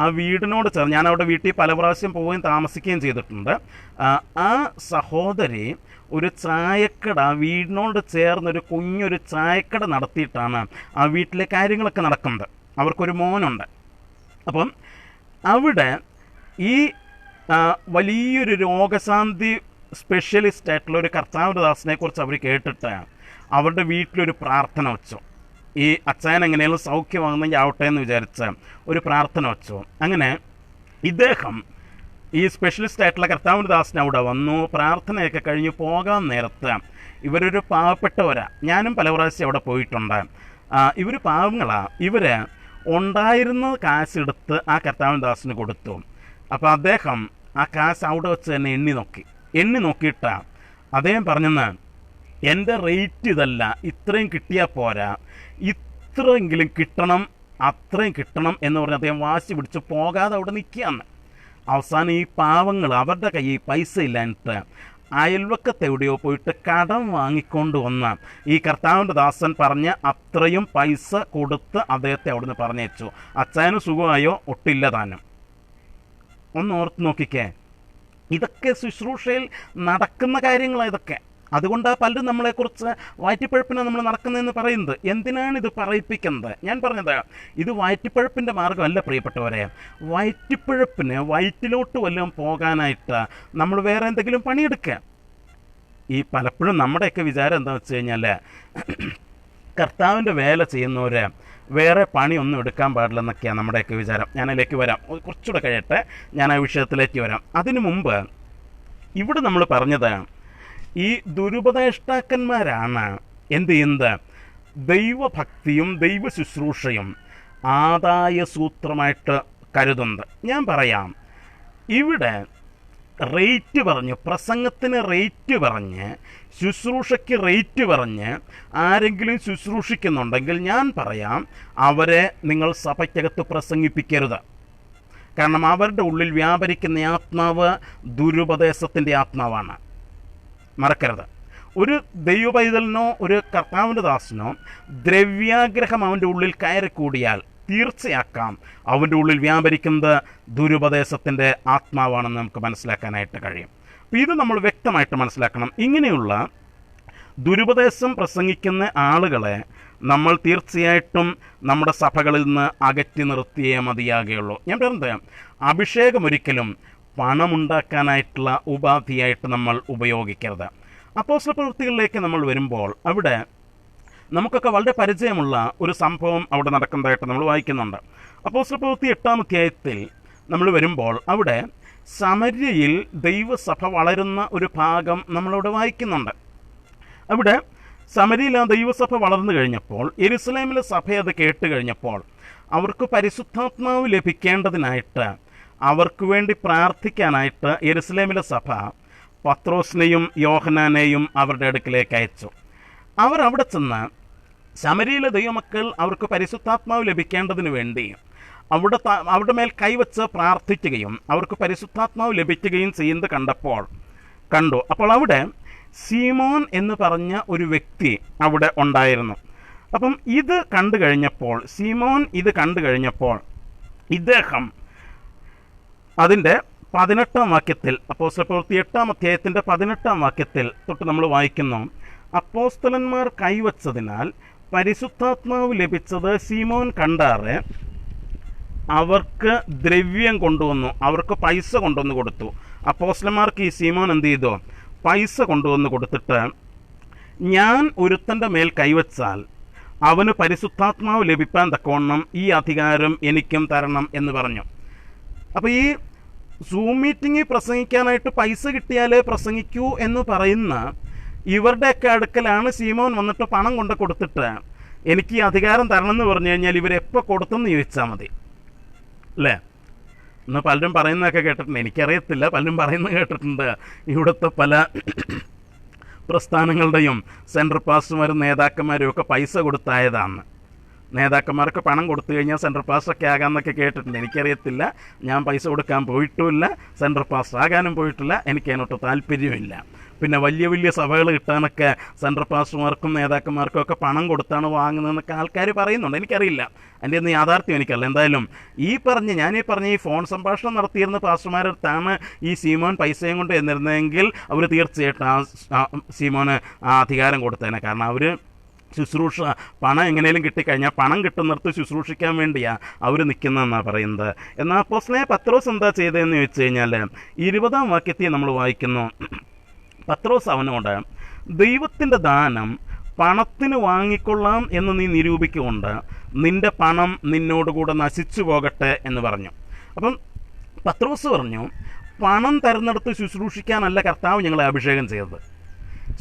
ആ വീടിനോട് ചേർന്ന്, ഞാൻ അവിടെ വീട്ടിൽ പല പ്രാവശ്യം പോവുകയും താമസിക്കുകയും ചെയ്തിട്ടുണ്ട്. ആ സഹോദരി ഒരു ചായക്കട, വീടിനോട് ചേർന്നൊരു കുഞ്ഞൊരു ചായക്കട നടത്തിയിട്ടാണ് ആ വീട്ടിലെ കാര്യങ്ങളൊക്കെ നടക്കുന്നത്. അവർക്കൊരു മോനുണ്ട്. അപ്പം അവിടെ ഈ വലിയൊരു രോഗശാന്തി സ്പെഷ്യലിസ്റ്റ് ആയിട്ടുള്ള ഒരു കർത്താവിൻ്റെ ദാസനെ കുറിച്ച് അവർ കേട്ടിട്ട് അവരുടെ വീട്ടിലൊരു പ്രാർത്ഥന വെച്ചു. ഈ അച്ചായൻ എങ്ങനെയാലും സൗഖ്യമാകുന്നെങ്കിൽ ആവട്ടെ എന്ന് വിചാരിച്ച് ഒരു പ്രാർത്ഥന വെച്ചു. അങ്ങനെ ഇദ്ദേഹം, ഈ സ്പെഷ്യലിസ്റ്റ് ആയിട്ടുള്ള കർത്താവിൻ്റെ ദാസൻ അവിടെ വന്നു. പ്രാർത്ഥനയൊക്കെ കഴിഞ്ഞ് പോകാൻ നേരത്ത് ഇവരൊരു പാവപ്പെട്ടവരാ. ഞാനും പല പ്രാവശ്യം അവിടെ പോയിട്ടുണ്ട്. ഇവർ പാവങ്ങളാണ്. ഇവർ ഉണ്ടായിരുന്ന കാശെടുത്ത് ആ കർത്താവിൻ്റെ ദാസന് കൊടുത്തു. അപ്പോൾ അദ്ദേഹം ആ കാശ് അവിടെ വെച്ച് തന്നെ എണ്ണി നോക്കിയിട്ടാണ് അദ്ദേഹം പറഞ്ഞെന്ന്, എൻ്റെ റേറ്റ് ഇതല്ല, ഇത്രയും കിട്ടിയാൽ പോരാ, ഇത്രയെങ്കിലും കിട്ടണം, അത്രയും കിട്ടണം എന്ന് പറഞ്ഞ് അദ്ദേഹം വാശി പിടിച്ച് പോകാതെ അവിടെ നിൽക്കുകയാണ്. അവസാനം ഈ പാവങ്ങൾ, അവരുടെ കയ്യിൽ പൈസ ഇല്ലാഞ്ഞിട്ട് അയൽവക്കത്ത് എവിടെയോ പോയിട്ട് കടം വാങ്ങിക്കൊണ്ട് വന്ന് ഈ കർത്താവിൻ്റെ ദാസൻ പറഞ്ഞ് അത്രയും പൈസ കൊടുത്ത് അദ്ദേഹത്തെ അവിടുന്ന് പറഞ്ഞയച്ചു. അച്ചായന് സുഖമായോ? ഒട്ടില്ല താനും. ഒന്ന് ഓർത്ത് നോക്കിക്കേ, ഇതൊക്കെ ശുശ്രൂഷയിൽ നടക്കുന്ന കാര്യങ്ങളാണ് ഇതൊക്കെ. അതുകൊണ്ടാണ് പലരും നമ്മളെക്കുറിച്ച് വയറ്റിപ്പഴപ്പിനെ നമ്മൾ നടക്കുന്നതെന്ന് പറയുന്നത്. എന്തിനാണ് ഇത് പറയിപ്പിക്കുന്നത്? ഞാൻ പറഞ്ഞത്, ഇത് വയറ്റിപ്പഴപ്പിൻ്റെ മാർഗ്ഗമല്ല പ്രിയപ്പെട്ടവരെ. വയറ്റിപ്പഴപ്പിന് വയറ്റിലോട്ട് വല്ലതും പോകാനായിട്ട് നമ്മൾ വേറെ എന്തെങ്കിലും പണിയെടുക്കുക. ഈ പലപ്പോഴും നമ്മുടെയൊക്കെ വിചാരം എന്താണെന്ന് വെച്ച് കഴിഞ്ഞാൽ, കർത്താവിൻ്റെ വേല ചെയ്യുന്നവർ വേറെ പണിയൊന്നും എടുക്കാൻ പാടില്ലെന്നൊക്കെയാണ് നമ്മുടെയൊക്കെ വിചാരം. ഞാനതിലേക്ക് വരാം, കുറച്ചുകൂടെ കഴിയട്ടെ, ഞാൻ ആ വിഷയത്തിലേക്ക് വരാം. അതിനു മുമ്പ് ഇവിടെ നമ്മൾ പറഞ്ഞത്, ഈ ദുരുപദേഷ്ടാക്കന്മാരാണ് എന്ത് ചെയ്യുന്നത്? ദൈവഭക്തിയും ദൈവ ശുശ്രൂഷയും ആദായ സൂത്രമായിട്ട് കരുതുന്നത്. ഞാൻ പറയാം, ഇവിടെ റേറ്റ് പറഞ്ഞ്, പ്രസംഗത്തിന് റേറ്റ് പറഞ്ഞ്, ശുശ്രൂഷയ്ക്ക് റേറ്റ് പറഞ്ഞ് ആരെങ്കിലും ശുശ്രൂഷിക്കുന്നുണ്ടെങ്കിൽ ഞാൻ പറയാം, അവരെ നിങ്ങൾ സഭയ്ക്കകത്ത് പ്രസംഗിപ്പിക്കരുത്. കാരണം അവരുടെ ഉള്ളിൽ വ്യാപരിക്കുന്ന ആത്മാവ് ദുരുപദേശത്തിൻ്റെ ആത്മാവാണ്. മറക്കരുത്. ഒരു ദൈവപൈതലിനോ ഒരു കർത്താവിൻ്റെ ദാസനോ ദ്രവ്യാഗ്രഹം അവൻ്റെ ഉള്ളിൽ കയറിക്കൂടിയാൽ തീർച്ചയാക്കാം അവൻ്റെ ഉള്ളിൽ വ്യാപരിക്കുന്നത് ദുരുപദേശത്തിൻ്റെ ആത്മാവാണെന്ന് നമുക്ക് മനസ്സിലാക്കാനായിട്ട് കഴിയും. അപ്പോൾ ഇത് നമ്മൾ വ്യക്തമായിട്ട് മനസ്സിലാക്കണം. ഇങ്ങനെയുള്ള ദുരുപദേശം പ്രസംഗിക്കുന്ന ആളുകളെ നമ്മൾ തീർച്ചയായിട്ടും നമ്മുടെ സഭകളിൽ നിന്ന് അകറ്റി നിർത്തിയേ മതിയാകുകയുള്ളൂ. ഞാൻ പറയുന്നത്, അഭിഷേകം ഒരിക്കലും പണമുണ്ടാക്കാനായിട്ടുള്ള ഉപാധിയായിട്ട് നമ്മൾ ഉപയോഗിക്കരുത്. അപ്പോസ്തല പ്രവൃത്തികളിലേക്ക് നമ്മൾ വരുമ്പോൾ അവിടെ നമുക്കൊക്കെ വളരെ പരിചയമുള്ള ഒരു സംഭവം അവിടെ നടക്കുന്നതായിട്ട് നമ്മൾ വായിക്കുന്നുണ്ട്. അപ്പോസ്തല പ്രവൃത്തി 8-ാം അധ്യായത്തിൽ നമ്മൾ വരുമ്പോൾ അവിടെ സമര്യയിൽ ദൈവസഭ വളരുന്ന ഒരു ഭാഗം നമ്മളവിടെ വായിക്കുന്നുണ്ട്. അവിടെ സമര്യയിൽ ആ ദൈവസഭ വളർന്നു കഴിഞ്ഞപ്പോൾ, യെരുസലേമിലെ സഭ അത് കേട്ട് കഴിഞ്ഞപ്പോൾ അവർക്ക് പരിശുദ്ധാത്മാവ് ലഭിക്കേണ്ടതിനായിട്ട്, അവർക്ക് വേണ്ടി പ്രാർത്ഥിക്കാനായിട്ട് യെരുസലേമിലെ സഭ പത്രോസിനെയും യോഹന്നാനെയും അവരുടെ അടുക്കിലേക്ക് അയച്ചു. അവർ അവിടെ ചെന്ന് ശമരിയിലെ ദൈവമക്കൾ അവർക്ക് പരിശുദ്ധാത്മാവ് ലഭിക്കേണ്ടതിന് വേണ്ടി അവരുടെ മേൽ കൈവച്ച് പ്രാർത്ഥിക്കുകയും അവർക്ക് പരിശുദ്ധാത്മാവ് ലഭിക്കുകയും ചെയ്യുന്നത് കണ്ടു. അപ്പോൾ അവിടെ സീമോൻ എന്ന് പറഞ്ഞ ഒരു വ്യക്തി അവിടെ ഉണ്ടായിരുന്നു. അപ്പം ഇത് കണ്ടു കഴിഞ്ഞപ്പോൾ, ശിമോൻ ഇത് കണ്ടു കഴിഞ്ഞപ്പോൾ ഇദ്ദേഹം അതിൻ്റെ 18-ാം വാക്യത്തിൽ, അപ്പോസ്തലപ്രവൃത്തി 8-ാം അധ്യായത്തിൻ്റെ 18-ാം വാക്യത്തിൽ തൊട്ട് നമ്മൾ വായിക്കുന്നു, അപ്പോസ്തലന്മാർ കൈവച്ചതിനാൽ പരിശുദ്ധാത്മാവ് ലഭിച്ചത് ശിമോൻ കണ്ടാറെ അവർക്ക് ദ്രവ്യം കൊണ്ടുവന്നു, അവർക്ക് പൈസ കൊണ്ടുവന്ന് കൊടുത്തു. അപ്പോസ്തലന്മാർക്ക് ഈ ശിമോൻ എന്ത് ചെയ്തു? പൈസ കൊണ്ടുവന്ന് കൊടുത്തിട്ട്, ഞാൻ ഒരുത്തൻ്റെ മേൽ കൈവച്ചാൽ അവന് പരിശുദ്ധാത്മാവ് ലഭിക്കാൻ തക്കവണ്ണം ഈ അധികാരം എനിക്കും തരണം എന്ന് പറഞ്ഞു. അപ്പോൾ ഈ സൂം മീറ്റിങ്ങിൽ പ്രസംഗിക്കാനായിട്ട് പൈസ കിട്ടിയാലേ പ്രസംഗിക്കൂ എന്ന് പറയുന്ന ഇവരുടെയൊക്കെ അടുക്കലാണ് ശിമോൻ വന്നിട്ട് പണം കൊണ്ട് കൊടുത്തിട്ട്, എനിക്ക് ഈ അധികാരം തരണം എന്ന് പറഞ്ഞു കഴിഞ്ഞാൽ ഇവരെപ്പോൾ കൊടുത്തെന്ന് ചോദിച്ചാൽ മതി അല്ലേ? ഇന്ന് പലരും പറയുന്നതൊക്കെ കേട്ടിട്ടുണ്ട്, എനിക്കറിയത്തില്ല, പലരും പറയുന്നത് കേട്ടിട്ടുണ്ട്. ഇവിടുത്തെ പല പ്രസ്ഥാനങ്ങളുടെയും സെൻട്രൽ പാസ്റ്റർമാരും നേതാക്കന്മാരും ഒക്കെ പൈസ കൊടുത്തായതാണ്. നേതാക്കന്മാർക്ക് പണം കൊടുത്തു കഴിഞ്ഞാൽ സെൻട്രൽ പാസ്റ്ററൊക്കെ ആകാമെന്നൊക്കെ കേട്ടിട്ടുണ്ട്. എനിക്കറിയത്തില്ല, ഞാൻ പൈസ കൊടുക്കാൻ പോയിട്ടുമില്ല, സെൻട്രൽ പാസ്റ്റർ ആകാനും പോയിട്ടില്ല, എനിക്ക് അതിനൊട്ട് താല്പര്യമില്ല. പിന്നെ വലിയ വലിയ സഭകൾ കിട്ടാനൊക്കെ സെൻട്രൽ പാസ്റ്റർമാർക്കും നേതാക്കന്മാർക്കും ഒക്കെ പണം കൊടുത്താണ് വാങ്ങുന്നതെന്നൊക്കെ ആൾക്കാർ പറയുന്നുണ്ട്. എനിക്കറിയില്ല, അതിൻ്റെ ഒന്നും യാഥാർത്ഥ്യം എനിക്കല്ല. എന്തായാലും ഞാനീ പറഞ്ഞ ഈ ഫോൺ സംഭാഷണം നടത്തിയിരുന്ന പാസ്റ്റർമാരടുത്താണ് ഈ ശിമോൻ പൈസയും കൊണ്ട് എന്നിരുന്നെങ്കിൽ അവർ തീർച്ചയായിട്ടും ആ ശിമോന് ആ അധികാരം കൊടുത്തേനെ. കാരണം അവർ ശുശ്രൂഷ പണം എങ്ങനെയും കിട്ടിക്കഴിഞ്ഞാൽ പണം കിട്ടുന്നിടത്ത് ശുശ്രൂഷിക്കാൻ വേണ്ടിയാണ് അവർ നിൽക്കുന്നതെന്നാണ് പറയുന്നത്. എന്നാൽ അപ്പോസ്തലനായ പത്രോസ് എന്താ ചെയ്തതെന്ന് ചോദിച്ചു കഴിഞ്ഞാൽ 20-ാം വാക്യത്തിൽ നമ്മൾ വായിക്കുന്നു, പത്രോസ് അവനോട്, ദൈവത്തിൻ്റെ ദാനം പണത്തിന് വാങ്ങിക്കൊള്ളാം എന്ന് നീ നിരൂപിക്കുകൊണ്ട് നിന്റെ പണം നിന്നോടുകൂടെ നശിച്ചു പോകട്ടെ എന്ന് പറഞ്ഞു. അപ്പം പത്രോസ് പറഞ്ഞു, പണം തരുന്നിടത്ത് ശുശ്രൂഷിക്കാനല്ല കർത്താവ് ഞങ്ങളെ അഭിഷേകം ചെയ്തത്,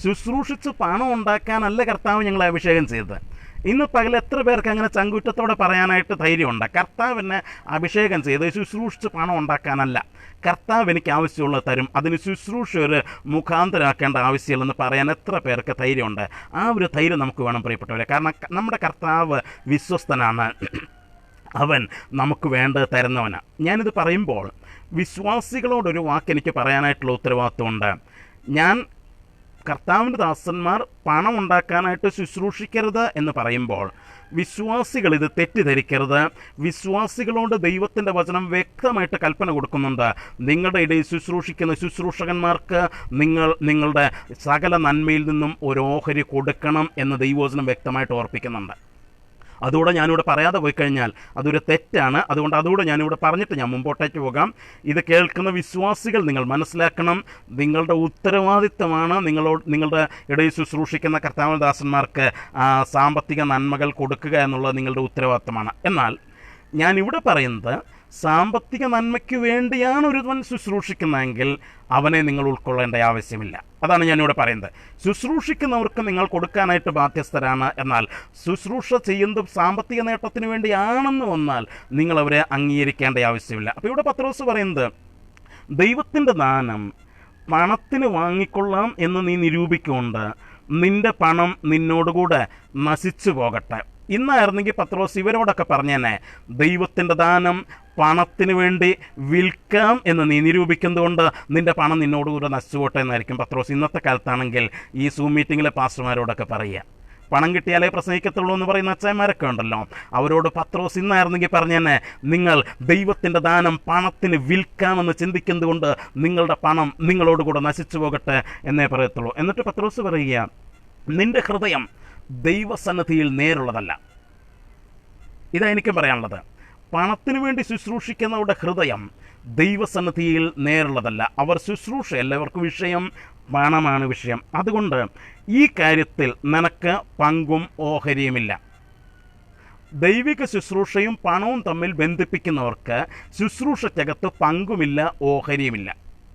ശുശ്രൂഷിച്ച് പണം ഉണ്ടാക്കാനല്ല കർത്താവ് ഞങ്ങളെ അഭിഷേകം ചെയ്തത്. ഇന്ന് പകൽ എത്ര പേർക്ക് അങ്ങനെ ചങ്കുറ്റത്തോടെ പറയാനായിട്ട് ധൈര്യമുണ്ട്? കർത്താവിനെ അഭിഷേകം ചെയ്ത് ശുശ്രൂഷിച്ച് പണം ഉണ്ടാക്കാനല്ല, കർത്താവ് എനിക്ക് ആവശ്യമുള്ളത് തരും, അതിന് ശുശ്രൂഷ ഒരു മുഖാന്തരാക്കേണ്ട ആവശ്യമില്ലെന്ന് പറയാൻ എത്ര പേർക്ക് ധൈര്യമുണ്ട്? ആ ഒരു ധൈര്യം നമുക്ക് വേണം പ്രിയപ്പെട്ടവരെ. കാരണം നമ്മുടെ കർത്താവ് വിശ്വസ്തനാണ്, അവൻ നമുക്ക് വേണ്ടത് തരുന്നവനാണ്. ഞാനിത് പറയുമ്പോൾ വിശ്വാസികളോടൊരു വാക്ക് എനിക്ക് പറയാനായിട്ടുള്ള ഉത്തരവാദിത്വമുണ്ട്. ഞാൻ കർത്താവിൻ്റെ ദാസന്മാർ പണം ഉണ്ടാക്കാനായിട്ട് ശുശ്രൂഷിക്കരുത് എന്ന് പറയുമ്പോൾ വിശ്വാസികൾ ഇത് തെറ്റിദ്ധരിക്കരുത്. വിശ്വാസികളോട് ദൈവത്തിൻ്റെ വചനം വ്യക്തമായിട്ട് കൽപ്പന കൊടുക്കുന്നുണ്ട്. നിങ്ങളുടെ ഇടയിൽ ശുശ്രൂഷിക്കുന്ന ശുശ്രൂഷകന്മാർക്ക് നിങ്ങളുടെ സകല നന്മയിൽ നിന്നും ഒരു ഓഹരി കൊടുക്കണം എന്ന് ദൈവവചനം വ്യക്തമായിട്ട് ഓർപ്പിക്കുന്നുണ്ട്. അതുകൂടെ ഞാനിവിടെ പറയാതെ പോയി കഴിഞ്ഞാൽ അതൊരു തെറ്റാണ്. അതുകൊണ്ട് അതുകൂടെ ഞാനിവിടെ പറഞ്ഞിട്ട് ഞാൻ മുമ്പോട്ടേക്ക് പോകാം. ഇത് കേൾക്കുന്ന വിശ്വാസികൾ നിങ്ങൾ മനസ്സിലാക്കണം, നിങ്ങളുടെ ഉത്തരവാദിത്തമാണ് നിങ്ങളുടെ ഇടയിൽ ശുശ്രൂഷിക്കുന്ന കർത്താവദാസന്മാർക്ക് സാമ്പത്തിക നന്മകൾ കൊടുക്കുക എന്നുള്ളത് നിങ്ങളുടെ ഉത്തരവാദിത്തമാണ്. എന്നാൽ ഞാനിവിടെ പറയുന്നത്, സാമ്പത്തിക നന്മയ്ക്ക് വേണ്ടിയാണ് ഒരുവൻ ശുശ്രൂഷിക്കുന്നതെങ്കിൽ അവനെ നിങ്ങൾ ഉൾക്കൊള്ളേണ്ട ആവശ്യമില്ല. അതാണ് ഞാനിവിടെ പറയുന്നത്. ശുശ്രൂഷിക്കുന്നവർക്ക് നിങ്ങൾ കൊടുക്കാനായിട്ട് ബാധ്യസ്ഥരാണ്. എന്നാൽ ശുശ്രൂഷ ചെയ്യുന്നതും സാമ്പത്തിക നേട്ടത്തിന് വേണ്ടിയാണെന്ന് വന്നാൽ നിങ്ങൾ അവരെ അംഗീകരിക്കേണ്ട ആവശ്യമില്ല. അപ്പോൾ ഇവിടെ പത്രോസ് പറയുന്നത്, ദൈവത്തിൻ്റെ ദാനം പണത്തിന് വാങ്ങിക്കൊള്ളാം എന്ന് നീ നിരൂപിക്കൊണ്ട് നിന്റെ പണം നിന്നോടുകൂടെ നശിച്ചു പോകട്ടെ. ഇന്നായിരുന്നെങ്കിൽ പത്രോസ് ഇവരോടൊക്കെ പറഞ്ഞേനെ, ദൈവത്തിൻ്റെ ദാനം പണത്തിന് വേണ്ടി വിൽക്കാം എന്ന് നീ നിരൂപിക്കുന്നതുകൊണ്ട് നിന്റെ പണം നിന്നോടുകൂടെ നശിച്ചു പോട്ടെ എന്നായിരിക്കും പത്രോസ് ഇന്നത്തെ കാലത്താണെങ്കിൽ ഈ സൂം മീറ്റിങ്ങിലെ പാസ്റ്റർമാരോടൊക്കെ പറയുക. പണം കിട്ടിയാലേ പ്രസംഗിക്കത്തുള്ളൂ എന്ന് പറയുന്ന അച്ചായന്മാരൊക്കെ ഉണ്ടല്ലോ, അവരോട് പത്രോസ് ഇന്നായിരുന്നെങ്കിൽ പറഞ്ഞേനെ, നിങ്ങൾ ദൈവത്തിൻ്റെ ദാനം പണത്തിന് വിൽക്കാമെന്ന് ചിന്തിക്കുന്നതുകൊണ്ട് നിങ്ങളുടെ പണം നിങ്ങളോടുകൂടെ നശിച്ചു പോകട്ടെ എന്നേ പറയത്തുള്ളൂ. എന്നിട്ട് പത്രോസ് പറയുക, നിന്റെ ഹൃദയം ദൈവസന്നിധിയിൽ നേരുള്ളതല്ല. ഇതാ എനിക്കും പറയാനുള്ളത്. പണത്തിന് വേണ്ടി ശുശ്രൂഷിക്കുന്നവരുടെ ഹൃദയം ദൈവസന്നിധിയിൽ നേരുള്ളതല്ല. അവർ ശുശ്രൂഷയല്ല, അവർക്ക് വിഷയം പണമാണ് വിഷയം. അതുകൊണ്ട് ഈ കാര്യത്തിൽ നിനക്ക് പങ്കും ഓഹരിയുമില്ല. ദൈവിക ശുശ്രൂഷയും പണവും തമ്മിൽ ബന്ധിപ്പിക്കുന്നവർക്ക് ശുശ്രൂഷയ്ക്കകത്ത് പങ്കുമില്ല, ഓഹരിയുമില്ല.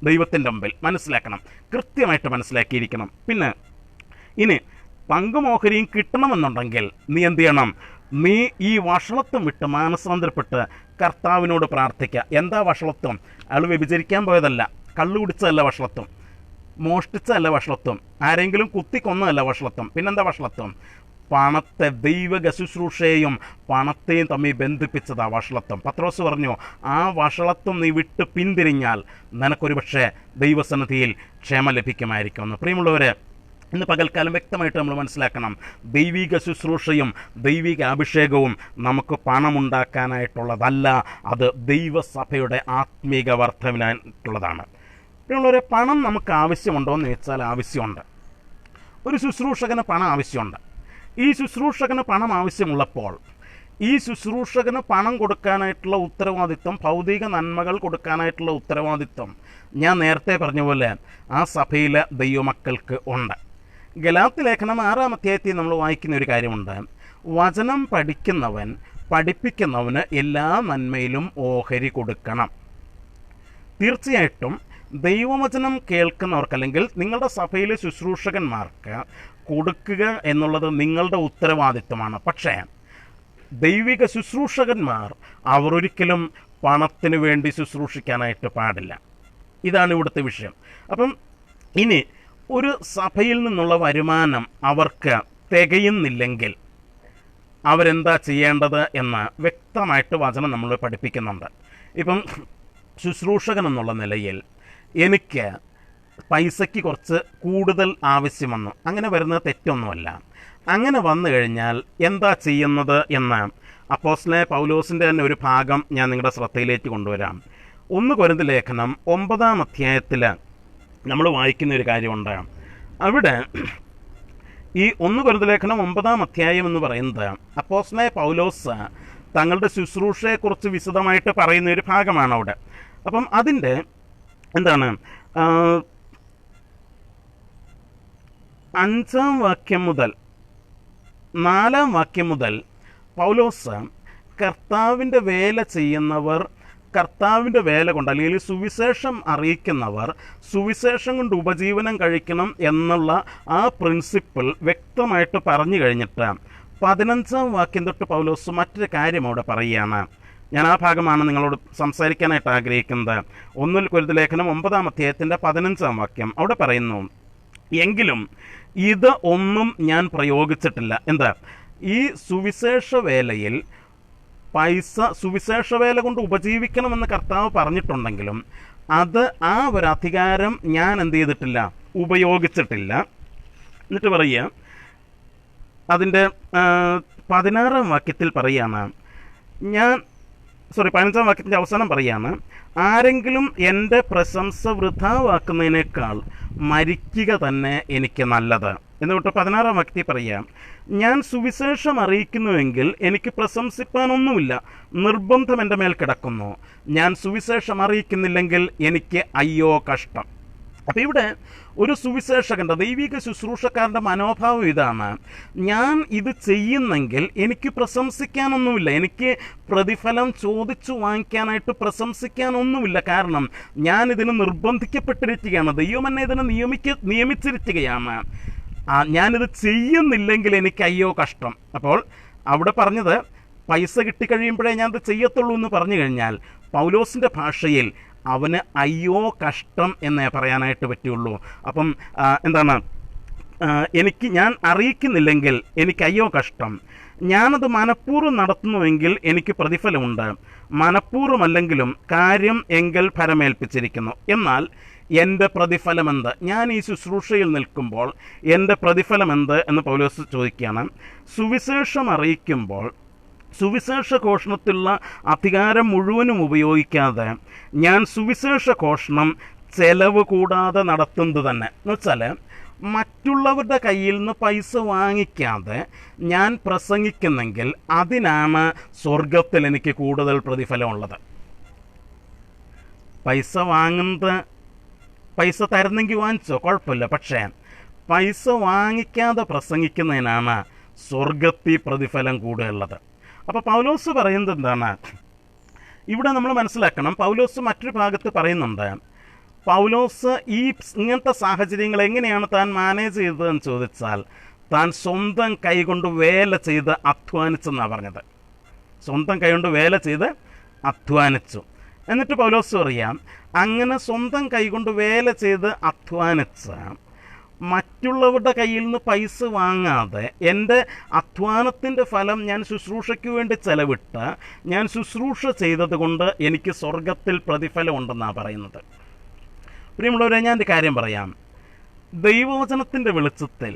ദൈവത്തിൻ്റെ മുമ്പിൽ മനസ്സിലാക്കണം, കൃത്യമായിട്ട് മനസ്സിലാക്കിയിരിക്കണം. പിന്നെ ഇനി പങ്കും ഓഹരിയും കിട്ടണമെന്നുണ്ടെങ്കിൽ നീ എന്ത് ചെയ്യണം? നീ ഈ വഷളത്വം വിട്ട് മാനസാന്തരപ്പെട്ട് കർത്താവിനോട് പ്രാർത്ഥിക്കുക. എന്താ വഷളത്വം? അയാൾ വ്യഭിചരിക്കാൻ പോയതല്ല, കള്ളു കുടിച്ചതല്ല വഷളത്വം, മോഷ്ടിച്ചതല്ല വഷളത്വം, ആരെങ്കിലും കുത്തിക്കൊന്നതല്ല വഷളത്വം. പിന്നെന്താ വഷളത്വം? പണത്തെ, ദൈവിക ശുശ്രൂഷയെയും പണത്തെയും തമ്മിൽ ബന്ധിപ്പിച്ചതാ വഷളത്വം. പത്രോസ് പറഞ്ഞു, ആ വഷളത്വം നീ വിട്ട് പിന്തിരിഞ്ഞാൽ നിനക്കൊരു പക്ഷേ ദൈവസന്നിധിയിൽ ക്ഷമ ലഭിക്കുമായിരിക്കുമെന്ന്. പ്രിയമുള്ളവരെ, ഇന്ന് പകൽക്കാലം വ്യക്തമായിട്ട് നമ്മൾ മനസ്സിലാക്കണം, ദൈവിക ശുശ്രൂഷയും ദൈവിക അഭിഷേകവും നമുക്ക് പണമുണ്ടാക്കാനായിട്ടുള്ളതല്ല, അത് ദൈവസഭയുടെ ആത്മീക വർദ്ധവിനായിട്ടുള്ളതാണ്. പിന്നെയുള്ളവരെ, പണം നമുക്ക് ആവശ്യമുണ്ടോ എന്ന് ചോദിച്ചാൽ ആവശ്യമുണ്ട്. ഒരു ശുശ്രൂഷകന് പണം ആവശ്യമുണ്ട്. ഈ ശുശ്രൂഷകന് പണം ആവശ്യമുള്ളപ്പോൾ ഈ ശുശ്രൂഷകന് പണം കൊടുക്കാനായിട്ടുള്ള ഉത്തരവാദിത്വം, ഭൗതിക നന്മകൾ കൊടുക്കാനായിട്ടുള്ള ഉത്തരവാദിത്വം ഞാൻ നേരത്തെ പറഞ്ഞ പോലെ ആ സഭയിലെ ദൈവമക്കൾക്ക് ഉണ്ട്. ഗലാത്യ ലേഖനം 6-ാം അധ്യായത്തിൽ നമ്മൾ വായിക്കുന്ന ഒരു കാര്യമുണ്ട്, വചനം പഠിക്കുന്നവൻ പഠിപ്പിക്കുന്നവന് എല്ലാ നന്മയിലും ഓഹരി കൊടുക്കണം. തീർച്ചയായിട്ടും ദൈവവചനം കേൾക്കുന്നവർക്ക്, അല്ലെങ്കിൽ നിങ്ങളുടെ സഭയിലെ ശുശ്രൂഷകന്മാർക്ക് കൊടുക്കുക എന്നുള്ളത് നിങ്ങളുടെ ഉത്തരവാദിത്വമാണ്. പക്ഷേ ദൈവിക ശുശ്രൂഷകന്മാർ അവർ ഒരിക്കലും പണത്തിന് വേണ്ടി ശുശ്രൂഷിക്കാനായിട്ട് പാടില്ല. ഇതാണ് ഇവിടുത്തെ വിഷയം. അപ്പം ഇനി ഒരു സഭയിൽ നിന്നുള്ള വരുമാനം അവർക്ക് തികയുന്നില്ലെങ്കിൽ അവരെന്താ ചെയ്യേണ്ടത് എന്ന് വ്യക്തമായിട്ട് വചനം നമ്മൾ പഠിപ്പിക്കുന്നുണ്ട്. ഇപ്പം ശുശ്രൂഷകൻ എന്നുള്ള നിലയിൽ എനിക്ക് പൈസയ്ക്ക് കുറച്ച് കൂടുതൽ ആവശ്യം വന്നു, അങ്ങനെ വരുന്നത് തെറ്റൊന്നുമല്ല. അങ്ങനെ വന്നു കഴിഞ്ഞാൽ എന്താ ചെയ്യുന്നത് എന്ന് അപ്പോസ്തലനായ പൗലോസിൻ്റെ തന്നെ ഒരു ഭാഗം ഞാൻ നിങ്ങളുടെ ശ്രദ്ധയിലേക്ക് കൊണ്ടുവരാം. 1 കൊരിന്ത്യർ ലേഖനം 9-ാം അധ്യായത്തിൽ നമ്മൾ വായിക്കുന്ന ഒരു കാര്യമുണ്ട്. അവിടെ ഈ 1 കൊരിന്ത്യർ ലേഖനം 9-ാം അധ്യായം എന്ന് പറയുന്നത് അപ്പോസ്തലനായ പൗലോസ് തങ്ങളുടെ ശുശ്രൂഷയെക്കുറിച്ച് വിശദമായിട്ട് പറയുന്ന ഒരു ഭാഗമാണ് അവിടെ. അപ്പം അതിൻ്റെ എന്താണ് 5-ാം വാക്യം മുതൽ 4-ാം വാക്യം മുതൽ പൗലോസ് കർത്താവിൻ്റെ വേല ചെയ്യുന്നവർ, കർത്താവിൻ്റെ വേല കൊണ്ട്, അല്ലെങ്കിൽ സുവിശേഷം അറിയിക്കുന്നവർ സുവിശേഷം കൊണ്ട് ഉപജീവനം കഴിക്കണം എന്നുള്ള ആ പ്രിൻസിപ്പിൾ വ്യക്തമായിട്ട് പറഞ്ഞു കഴിഞ്ഞിട്ട് 15-ാം വാക്യം തൊട്ട് പൗലോസ് മറ്റൊരു കാര്യം അവിടെ പറയുകയാണ്. ഞാൻ ആ ഭാഗമാണ് നിങ്ങളോട് സംസാരിക്കാനായിട്ട് ആഗ്രഹിക്കുന്നത്. 1 കൊരിന്ത്യർ ലേഖനം 9-ാം അധ്യായത്തിൻ്റെ 15-ാം വാക്യം അവിടെ പറയുന്നു, എങ്കിലും ഇത് ഒന്നും ഞാൻ പ്രയോഗിച്ചിട്ടില്ല. എന്താ? ഈ സുവിശേഷ വേലയിൽ സുവിശേഷ വേല കൊണ്ട് ഉപജീവിക്കണമെന്ന് കർത്താവ് പറഞ്ഞിട്ടുണ്ടെങ്കിലും അത് ആ ഒരു അധികാരം ഞാൻ എന്ത് ചെയ്തിട്ടില്ല, ഉപയോഗിച്ചിട്ടില്ല. എന്നിട്ട് പറയുക, അതിൻ്റെ 16-ാം വാക്യത്തിൽ പറയാണ്, 15-ാം വാക്യത്തിൻ്റെ അവസാനം പറയാണ്, ആരെങ്കിലും എൻ്റെ പ്രശംസ വൃഥാവാക്കുന്നതിനേക്കാൾ മരിക്കുക തന്നെ എനിക്ക് നല്ലത്. എന്നിട്ട് 16-ാം വാക്യത്തിൽ പറയാം, ഞാൻ സുവിശേഷം അറിയിക്കുന്നുവെങ്കിൽ എനിക്ക് പ്രശംസിപ്പാനൊന്നുമില്ല, നിർബന്ധം എൻ്റെ മേൽ കിടക്കുന്നു. ഞാൻ സുവിശേഷം അറിയിക്കുന്നില്ലെങ്കിൽ എനിക്ക് അയ്യോ കഷ്ടം. അപ്പോൾ ഇവിടെ ഒരു സുവിശേഷകൻ്റെ, ദൈവിക ശുശ്രൂഷക്കാരൻ്റെ മനോഭാവം ഇതാണ്, ഞാൻ ഇത് ചെയ്യുന്നെങ്കിൽ എനിക്ക് പ്രശംസിക്കാനൊന്നുമില്ല, എനിക്ക് പ്രതിഫലം ചോദിച്ചു വാങ്ങിക്കാനായിട്ട് പ്രശംസിക്കാനൊന്നുമില്ല. കാരണം ഞാനിതിന് നിർബന്ധിക്കപ്പെട്ടിരിക്കുകയാണ്, ദൈവം എന്നെ ഇതിന് നിയമിച്ചിരിക്കുകയാണ്. ഞാനിത് ചെയ്യുന്നില്ലെങ്കിൽ എനിക്ക് അയ്യോ കഷ്ടം. അപ്പോൾ അവിടെ പറഞ്ഞത് പൈസ കിട്ടിക്കഴിയുമ്പോഴേ ഞാനത് ചെയ്യത്തുള്ളൂ എന്ന് പറഞ്ഞു കഴിഞ്ഞാൽ പൗലോസിൻ്റെ ഭാഷയിൽ അവന് അയ്യോ കഷ്ടം എന്നേ പറയാനായിട്ട് പറ്റുള്ളൂ. അപ്പം എന്താണ്, ഞാൻ അറിയിക്കുന്നില്ലെങ്കിൽ എനിക്ക് അയ്യോ കഷ്ടം. ഞാനത് മനഃപൂർവ്വം നടത്തുന്നുവെങ്കിൽ എനിക്ക് പ്രതിഫലമുണ്ട്, മനഃപൂർവ്വമല്ലെങ്കിലും കാര്യം എങ്കിൽ ഫലമേൽപ്പിച്ചിരിക്കുന്നു. എന്നാൽ എൻ്റെ പ്രതിഫലമെന്ത്? ഞാൻ ഈ ശുശ്രൂഷയിൽ നിൽക്കുമ്പോൾ എൻ്റെ പ്രതിഫലമെന്ത് എന്ന് പൗലോസ് ചോദിക്കുകയാണ്. സുവിശേഷം അറിയിക്കുമ്പോൾ സുവിശേഷ ഘോഷണത്തിലുള്ള അധികാരം മുഴുവനും ഉപയോഗിക്കാതെ ഞാൻ സുവിശേഷ ഘോഷണം ചെലവ് കൂടാതെ നടത്തുന്നത് തന്നെ. എന്ന് വെച്ചാൽ മറ്റുള്ളവരുടെ കയ്യിൽ നിന്ന് പൈസ വാങ്ങിക്കാതെ ഞാൻ പ്രസംഗിക്കുന്നെങ്കിൽ അതിനാണ് സ്വർഗത്തിൽ എനിക്ക് കൂടുതൽ പ്രതിഫലമുള്ളത്. പൈസ തരുന്നെങ്കിൽ വാങ്ങിച്ചോ, കുഴപ്പമില്ല. പക്ഷേ പൈസ വാങ്ങിക്കാതെ പ്രസംഗിക്കുന്നതിനാണ് സ്വർഗത്തിൽ പ്രതിഫലം കൂടുതലുള്ളത്. അപ്പോൾ പൗലോസ് പറയുന്നത് എന്താണ്? ഇവിടെ നമ്മൾ മനസ്സിലാക്കണം, പൗലോസ് മറ്റൊരു ഭാഗത്ത് പറയുന്നുണ്ട്, പൗലോസ് ഇങ്ങനത്തെ സാഹചര്യങ്ങൾ എങ്ങനെയാണ് താൻ മാനേജ് ചെയ്തതെന്ന് ചോദിച്ചാൽ താൻ സ്വന്തം കൈകൊണ്ട് വേല ചെയ്ത് അധ്വാനിച്ചെന്നാണ് പറഞ്ഞത്. സ്വന്തം കൈകൊണ്ട് വേല ചെയ്ത് അധ്വാനിച്ചു. എന്നിട്ട് പൗലോസ് പറയാം, അങ്ങനെ സ്വന്തം കൈകൊണ്ട് വേല ചെയ്ത് അധ്വാനിച്ച മറ്റുള്ളവരുടെ കയ്യിൽ നിന്ന് പൈസ വാങ്ങാതെ എൻ്റെ അധ്വാനത്തിൻ്റെ ഫലം ഞാൻ ശുശ്രൂഷയ്ക്ക് വേണ്ടി ചെലവിട്ട് ഞാൻ ശുശ്രൂഷ ചെയ്തത് കൊണ്ട് എനിക്ക് സ്വർഗത്തിൽ പ്രതിഫലം ഉണ്ടെന്നാണ് പറയുന്നത്. പ്രിയമുള്ളവരെ, ഞാൻ ഒരു കാര്യം പറയാം. ദൈവവചനത്തിൻ്റെ വെളിച്ചത്തിൽ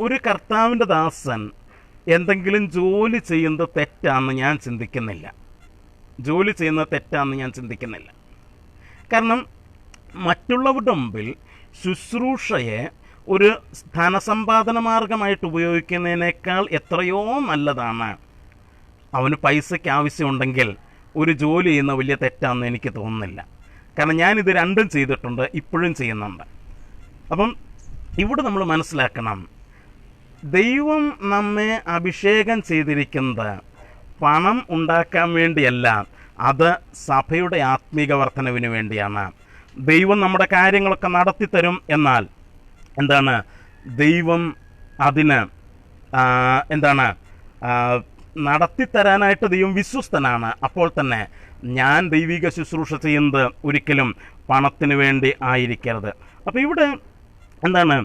ഒരു കർത്താവിൻ്റെ ദാസൻ എന്തെങ്കിലും ജോലി ചെയ്യുന്നത് തെറ്റാണെന്ന് ഞാൻ ചിന്തിക്കുന്നില്ല. ജോലി ചെയ്യുന്നത് തെറ്റാണെന്ന് ഞാൻ ചിന്തിക്കുന്നില്ല. കാരണം മറ്റുള്ളവരുടെ മുമ്പിൽ ശുശ്രൂഷയെ ഒരു ധനസമ്പാദന മാർഗമായിട്ട് ഉപയോഗിക്കുന്നതിനേക്കാൾ എത്രയോ നല്ലതാണ്. അവന് പൈസയ്ക്ക് ആവശ്യമുണ്ടെങ്കിൽ ഒരു ജോലി ചെയ്യുന്ന വലിയ തെറ്റാണെന്ന് എനിക്ക് തോന്നുന്നില്ല. കാരണം ഞാനിത് രണ്ടും ചെയ്തിട്ടുണ്ട്, ഇപ്പോഴും ചെയ്യുന്നുണ്ട്. അപ്പം ഇവിടെ നമ്മൾ മനസ്സിലാക്കണം, ദൈവം നമ്മെ അഭിഷേകം ചെയ്തിരിക്കുന്നത് പണം ഉണ്ടാക്കാൻ വേണ്ടിയല്ല, അത് സഭയുടെ ആത്മീക വർധനവിന് വേണ്ടിയാണ്. ദൈവം നമ്മുടെ കാര്യങ്ങളൊക്കെ നടത്തിത്തരും. എന്നാൽ എന്താണ്, ദൈവം അതിന് നടത്തിത്തരാനായിട്ട് ദൈവം വിശ്വസ്തനാണ്. അപ്പോൾ തന്നെ ഞാൻ ദൈവിക ശുശ്രൂഷ ചെയ്യുന്നത് ഒരിക്കലും പണത്തിന് വേണ്ടി ആയിരിക്കരുത്. അപ്പോൾ ഇവിടെ എന്താണ്,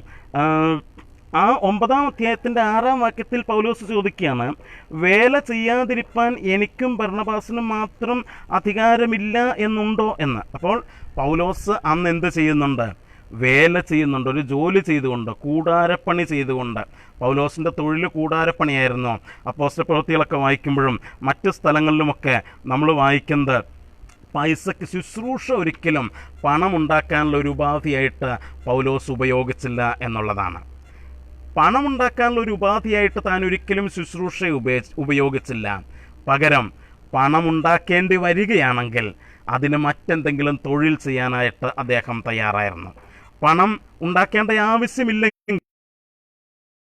ആ 9-ാം അധ്യായത്തിൻ്റെ 6-ാം വാക്യത്തിൽ പൗലോസ് ചോദിക്കുകയാണ്, വേല ചെയ്യാതിരിപ്പാൻ എനിക്കും ബർണ്ണബാസിനും മാത്രം അധികാരമില്ല എന്നുണ്ടോ എന്ന്. അപ്പോൾ പൗലോസ് അന്ന് എന്ത് ചെയ്യുന്നുണ്ട്? വേല ചെയ്യുന്നുണ്ട്, ഒരു ജോലി ചെയ്തുകൊണ്ട്, കൂടാരപ്പണി ചെയ്തുകൊണ്ട്. പൗലോസിൻ്റെ തൊഴിൽ കൂടാരപ്പണിയായിരുന്നു. അപ്പോസ്തല പ്രവൃത്തികളൊക്കെ വായിക്കുമ്പോഴും മറ്റ് സ്ഥലങ്ങളിലുമൊക്കെ നമ്മൾ വായിക്കുന്നത് പൈസയ്ക്ക് ശുശ്രൂഷ ഒരിക്കലും പണം ഉണ്ടാക്കാനുള്ള ഒരു ഉപാധിയായിട്ട് പൗലോസ് ഉപയോഗിച്ചില്ല എന്നുള്ളതാണ്. പണമുണ്ടാക്കാനുള്ള ഒരു ഉപാധിയായിട്ട് താൻ ഒരിക്കലും ശുശ്രൂഷ ഉപയോഗിച്ചില്ല. പകരം പണമുണ്ടാക്കേണ്ടി വരികയാണെങ്കിൽ അതിന് മറ്റെന്തെങ്കിലും തൊഴിൽ ചെയ്യാനായിട്ട് അദ്ദേഹം തയ്യാറായിരുന്നു. പണം ഉണ്ടാക്കേണ്ട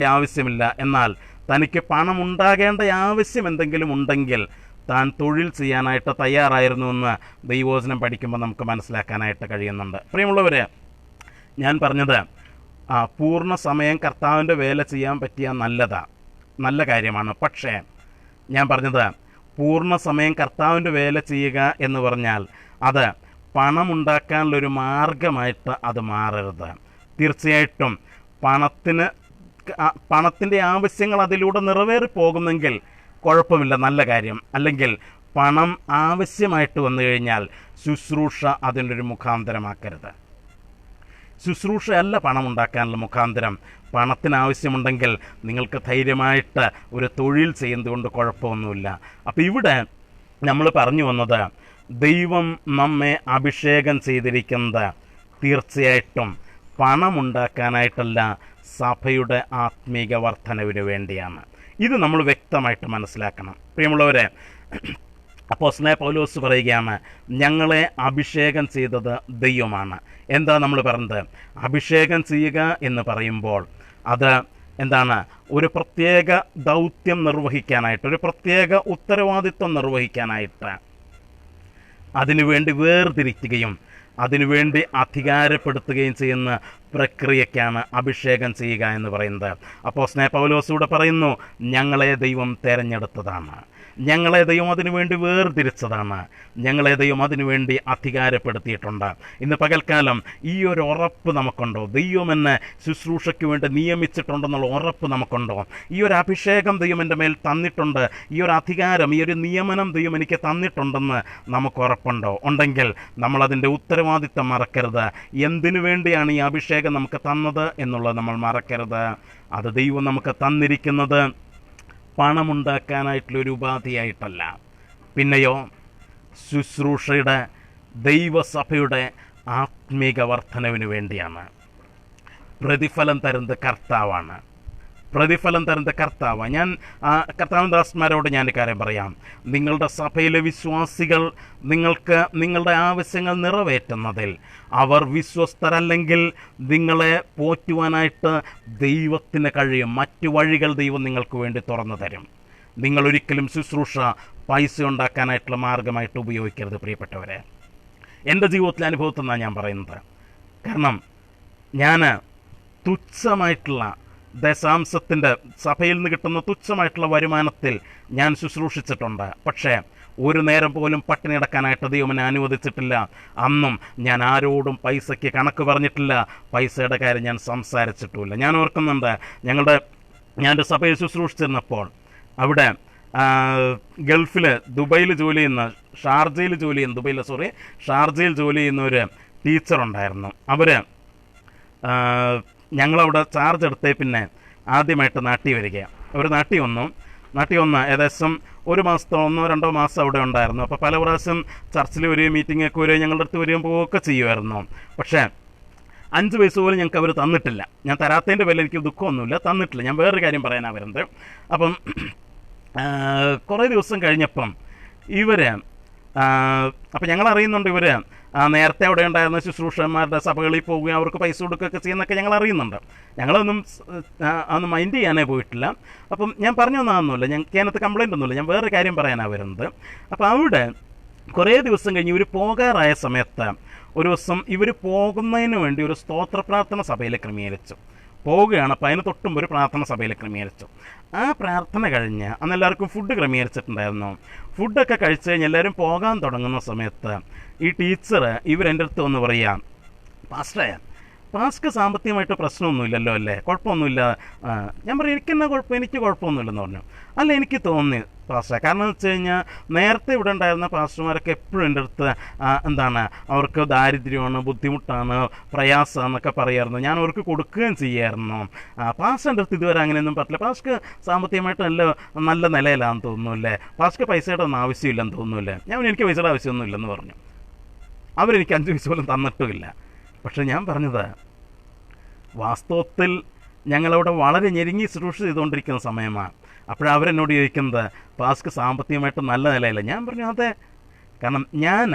ആവശ്യമില്ല, എന്നാൽ തനിക്ക് പണം ഉണ്ടാകേണ്ട ആവശ്യം എന്തെങ്കിലും ഉണ്ടെങ്കിൽ താൻ തൊഴിൽ ചെയ്യാനായിട്ട് തയ്യാറായിരുന്നുവെന്ന് ദൈവവചനം പഠിക്കുമ്പോൾ നമുക്ക് മനസ്സിലാക്കാനായിട്ട് കഴിയുന്നുണ്ട്. പ്രിയമുള്ളവരെ, ഞാൻ പറഞ്ഞത് പൂർണ്ണ സമയം കർത്താവിൻ്റെ വേല ചെയ്യാൻ പറ്റിയ നല്ല കാര്യമാണ്. പക്ഷേ ഞാൻ പറഞ്ഞത് പൂർണ്ണ സമയം കർത്താവിൻ്റെ വേല ചെയ്യുക എന്ന് പറഞ്ഞാൽ അത് പണമുണ്ടാക്കാനുള്ളൊരു മാർഗമായിട്ട് അത് മാറരുത്. തീർച്ചയായിട്ടും പണത്തിൻ്റെ ആവശ്യങ്ങൾ അതിലൂടെ നിറവേറിപ്പോകുമെങ്കിൽ കുഴപ്പമില്ല, നല്ല കാര്യം. അല്ലെങ്കിൽ പണം ആവശ്യമായിട്ട് വന്നു കഴിഞ്ഞാൽ ശുശ്രൂഷ അതിൻ്റെ ഒരു മുഖാന്തരമാക്കരുത്. ശുശ്രൂഷയല്ല പണമുണ്ടാക്കാനുള്ള മുഖാന്തരം. പണത്തിന് ആവശ്യമുണ്ടെങ്കിൽ നിങ്ങൾക്ക് ധൈര്യമായിട്ട് ഒരു തൊഴിൽ ചെയ്യുന്നതുകൊണ്ട് കുഴപ്പമൊന്നുമില്ല. അപ്പോൾ ഇവിടെ നമ്മൾ പറഞ്ഞു വന്നത്, ദൈവം നമ്മെ അഭിഷേകം ചെയ്തിരിക്കുന്നത് തീർച്ചയായിട്ടും പണമുണ്ടാക്കാനായിട്ടല്ല, സഭയുടെ ആത്മീക വർധനവിന് വേണ്ടിയാണ്. ഇത് നമ്മൾ വ്യക്തമായിട്ട് മനസ്സിലാക്കണം. പ്രിയമുള്ളവരെ, അപ്പോസ്തലനായ പൗലോസ് പറയുകയാണ്, ഞങ്ങളെ അഭിഷേകം ചെയ്തത് ദൈവമാണ്. എന്താ നമ്മൾ പറഞ്ഞത്? അഭിഷേകം ചെയ്യുക എന്ന് പറയുമ്പോൾ അത് എന്താണ്? ഒരു പ്രത്യേക ദൗത്യം നിർവഹിക്കാനായിട്ട്, ഒരു പ്രത്യേക ഉത്തരവാദിത്വം നിർവഹിക്കാനായിട്ട്, അതിനുവേണ്ടി വേർതിരിക്കുകയും അതിനുവേണ്ടി അധികാരപ്പെടുത്തുകയും ചെയ്യുന്ന പ്രക്രിയയ്ക്കാണ് അഭിഷേകം ചെയ്യുക എന്ന് പറയുന്നത്. അപ്പോസ്തലനായ പൗലോസ് ഇവിടെ പറയുന്നു, ഞങ്ങളെ ദൈവം തിരഞ്ഞെടുത്തതാണ്, ഞങ്ങളെ ദൈവം അതിനുവേണ്ടി വേർതിരിച്ചതാണ്, ഞങ്ങളെ ദൈവം അതിനുവേണ്ടി അധികാരപ്പെടുത്തിയിട്ടുണ്ട്. ഇന്ന് പകൽക്കാലം ഈ ഒരു ഉറപ്പ് നമുക്കുണ്ടോ? ദൈവം എന്നെ ശുശ്രൂഷയ്ക്ക് വേണ്ടി നിയമിച്ചിട്ടുണ്ടെന്നുള്ള ഉറപ്പ് നമുക്കുണ്ടോ? ഈ ഒരു അഭിഷേകം ദൈവം എൻ്റെ മേൽ തന്നിട്ടുണ്ട്, ഈ ഒരു അധികാരം, ഈ ഒരു നിയമനം ദൈവം എനിക്ക് തന്നിട്ടുണ്ടെന്ന് നമുക്ക് ഉറപ്പുണ്ടോ? ഉണ്ടെങ്കിൽ നമ്മളതിൻ്റെ ഉത്തരവാദിത്തം മറക്കരുത്. എന്തിനു വേണ്ടിയാണ് ഈ അഭിഷേകം നമുക്ക് തന്നത് എന്നുള്ളത് നമ്മൾ മറക്കരുത്. അത് ദൈവം നമുക്ക് തന്നിരിക്കുന്നത് പണമുണ്ടാക്കാനായിട്ടുള്ളൊരു ഉപാധിയായിട്ടല്ല, പിന്നെയോ ശുശ്രൂഷയുടെ, ദൈവസഭയുടെ ആത്മീക വർധനവിന് വേണ്ടിയാണ്. പ്രതിഫലം തരുന്നത് കർത്താവാണ്. ഞാൻ കർത്താവിൻ ദാസന്മാരോട് ഞാൻ കാര്യം പറയാം. നിങ്ങളുടെ സഭയിലെ വിശ്വാസികൾ നിങ്ങളുടെ ആവശ്യങ്ങൾ നിറവേറ്റുന്നതിൽ അവർ വിശ്വസ്തരല്ലെങ്കിൽ നിങ്ങളെ പോറ്റുവാനായിട്ട് ദൈവത്തിന് കഴിയും. മറ്റു വഴികൾ ദൈവം നിങ്ങൾക്ക് വേണ്ടി തുറന്നു തരും. നിങ്ങളൊരിക്കലും ശുശ്രൂഷ പൈസ ഉണ്ടാക്കാനായിട്ടുള്ള മാർഗമായിട്ട് ഉപയോഗിക്കരുത് പ്രിയപ്പെട്ടവരെ. എൻ്റെ ജീവിതത്തിലെ അനുഭവത്തിൽ നിന്നാണ് ഞാൻ പറയുന്നത്. കാരണം ഞാൻ തുച്ഛമായിട്ടുള്ള ദശാംശത്തിൻ്റെ, സഭയിൽ നിന്ന് കിട്ടുന്ന തുച്ഛമായിട്ടുള്ള വരുമാനത്തിൽ ഞാൻ ശുശ്രൂഷിച്ചിട്ടുണ്ട്. പക്ഷേ ഒരു നേരം പോലും പട്ടിണി കിടക്കാനായിട്ട് ദൈവം എന്നെ അനുവദിച്ചിട്ടില്ല. അന്നും ഞാൻ ആരോടും പൈസയ്ക്ക് കണക്ക് പറഞ്ഞിട്ടില്ല, പൈസയുടെ കാര്യം ഞാൻ സംസാരിച്ചിട്ടുമില്ല. ഞാൻ ഓർക്കുന്നുണ്ട്, ഞാനൊരു സഭയിൽ ശുശ്രൂഷിച്ചിരുന്നപ്പോൾ അവിടെ ഗൾഫിൽ ഷാർജയിൽ ജോലി ചെയ്യുന്ന ഒരു ടീച്ചറുണ്ടായിരുന്നു. അവർ ഞങ്ങളവിടെ ചാർജ് എടുത്തേ പിന്നെ ആദ്യമായിട്ട് നാട്ടിൽ വരിക. അവർ നാട്ടിൽ വന്ന് ഏകദേശം 1 മാസത്തോ 1-2 മാസം അവിടെ ഉണ്ടായിരുന്നു. അപ്പോൾ പല പ്രാവശ്യം ചർച്ചിൽ വരികയും മീറ്റിങ്ങൊക്കെ വരികയും ഞങ്ങളുടെ അടുത്ത് വരികയും പോവുകയൊക്കെ ചെയ്യുമായിരുന്നു. പക്ഷേ 5 പൈസ പോലും ഞങ്ങൾക്ക് അവർ തന്നിട്ടില്ല. ഞാൻ തരാത്തതിൻ്റെ പേരിൽ എനിക്ക് ദുഃഖമൊന്നുമില്ല, തന്നിട്ടില്ല. ഞാൻ വേറൊരു കാര്യം പറയാനാണ് വരുന്നത്. അപ്പം കുറേ ദിവസം കഴിഞ്ഞപ്പം ഇവർ അപ്പം ഞങ്ങൾ അറിയുന്നുണ്ട് ഇവർ നേരത്തെ അവിടെ ഉണ്ടായിരുന്ന ശുശ്രൂഷന്മാരുടെ സഭകളിൽ പോവുകയും അവർക്ക് പൈസ കൊടുക്കുകയൊക്കെ ചെയ്യുന്നതൊക്കെ ഞങ്ങൾ അറിയുന്നുണ്ട്. ഞങ്ങളൊന്നും മൈൻഡ് ചെയ്യാനേ പോയിട്ടില്ല. അപ്പം ഞാൻ പറഞ്ഞു തന്നതൊന്നുമില്ല, ഞങ്ങൾക്ക് അതിനകത്ത് കംപ്ലയിൻ്റ് ഒന്നുമില്ല. ഞാൻ വേറൊരു കാര്യം പറയാനാണ് വരുന്നത്. അപ്പോൾ അവിടെ കുറേ ദിവസം കഴിഞ്ഞ് ഇവർ പോകാറായ സമയത്ത് ഒരു ദിവസം ഇവർ പോകുന്നതിന് വേണ്ടി ഒരു സ്തോത്ര പ്രാർത്ഥന സഭയിൽ ക്രമീകരിച്ചു. പോവുകയാണ്. അപ്പോൾ അതിന് തൊട്ടുമ്പോൾ ഒരു പ്രാർത്ഥന സഭയിൽ ക്രമീകരിച്ചു. ആ പ്രാർത്ഥന കഴിഞ്ഞ് അന്ന് എല്ലാവർക്കും ഫുഡ് ക്രമീകരിച്ചിട്ടുണ്ടായിരുന്നു. ഫുഡൊക്കെ കഴിച്ച് കഴിഞ്ഞ് എല്ലാവരും പോകാൻ തുടങ്ങുന്ന സമയത്ത് ഈ ടീച്ചർ ഇവരെൻ്റെ അടുത്ത് വന്ന് പറയാം, പാസ്റ്റർക്ക് സാമ്പത്തികമായിട്ട് പ്രശ്നമൊന്നുമില്ലല്ലോ അല്ലേ, കുഴപ്പമൊന്നുമില്ല. ഞാൻ പറയും എനിക്കെന്നാ കുഴപ്പം, എനിക്ക് കുഴപ്പമൊന്നുമില്ലെന്ന് പറഞ്ഞു. അല്ല എനിക്ക് തോന്നി പാസ്റ്റർ, കാരണം എന്ന് വെച്ച് കഴിഞ്ഞാൽ നേരത്തെ ഇവിടെ ഉണ്ടായിരുന്ന പാസ്റ്റർമാരൊക്കെ എപ്പോഴും എൻ്റെ അടുത്ത് അവർക്ക് ദാരിദ്ര്യമാണ്, ബുദ്ധിമുട്ടാണ്, പ്രയാസമാണെന്നൊക്കെ പറയായിരുന്നു. ഞാൻ അവർക്ക് കൊടുക്കുകയും ചെയ്യായിരുന്നു. പാസ്റ്ററിൻ്റെ അടുത്ത് ഇതുവരെ അങ്ങനെയൊന്നും പറ്റില്ല. പാസ്റ്റർക്ക് സാമ്പത്തികമായിട്ട് നല്ല നിലയിലാണെന്ന് തോന്നുന്നു അല്ലേ, പാസ്റ്റർക്ക് പൈസയുടെ ഒന്നും ആവശ്യമില്ലെന്ന് തോന്നുന്നില്ലേ. എനിക്ക് പൈസയുടെ ആവശ്യമൊന്നുമില്ലെന്ന് പറഞ്ഞു. അവരെനിക്ക് 5 പൈസ പോലും തന്നിട്ടുമില്ല. പക്ഷെ ഞാൻ പറഞ്ഞത് വാസ്തവത്തിൽ ഞങ്ങളവിടെ വളരെ ഞെരുങ്ങി ശുശ്രൂഷ ചെയ്തുകൊണ്ടിരിക്കുന്ന സമയമാണ്. അപ്പോഴവരെന്നോട് ചോദിക്കുന്നത് പാസ്റ്റർക്ക് സാമ്പത്തികമായിട്ട് നല്ല നിലയില്ല. ഞാൻ പറഞ്ഞു അതെ, കാരണം ഞാൻ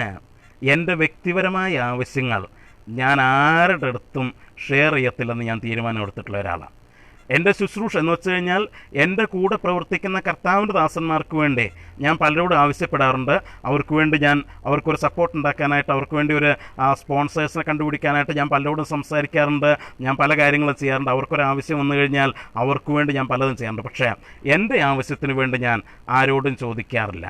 എൻ്റെ വ്യക്തിപരമായ ആവശ്യങ്ങൾ ഞാൻ ആരുടെ അടുത്തും ഷെയർ ചെയ്യത്തില്ലെന്ന് ഞാൻ തീരുമാനം എടുത്തിട്ടുള്ള ഒരാളാണ്. എൻ്റെ ശുശ്രൂഷ എന്ന് വെച്ച് കഴിഞ്ഞാൽ എൻ്റെ കൂടെ പ്രവർത്തിക്കുന്ന കർത്താവിൻ്റെ ദാസന്മാർക്ക് വേണ്ടി ഞാൻ പലരോടും ആവശ്യപ്പെടാറുണ്ട്. അവർക്ക് വേണ്ടി അവർക്കൊരു സപ്പോർട്ട് ഉണ്ടാക്കാനായിട്ട്, അവർക്ക് വേണ്ടി ഒരു സ്പോൺസേഴ്സിനെ കണ്ടുപിടിക്കാനായിട്ട് ഞാൻ പലരോടും സംസാരിക്കാറുണ്ട്. ഞാൻ പല കാര്യങ്ങളും ചെയ്യാറുണ്ട്. അവർക്കൊരു ആവശ്യം വന്നു കഴിഞ്ഞാൽ അവർക്ക് വേണ്ടി ഞാൻ പലതും ചെയ്യാറുണ്ട്. പക്ഷേ എൻ്റെ ആവശ്യത്തിന് വേണ്ടി ഞാൻ ആരോടും ചോദിക്കാറില്ല.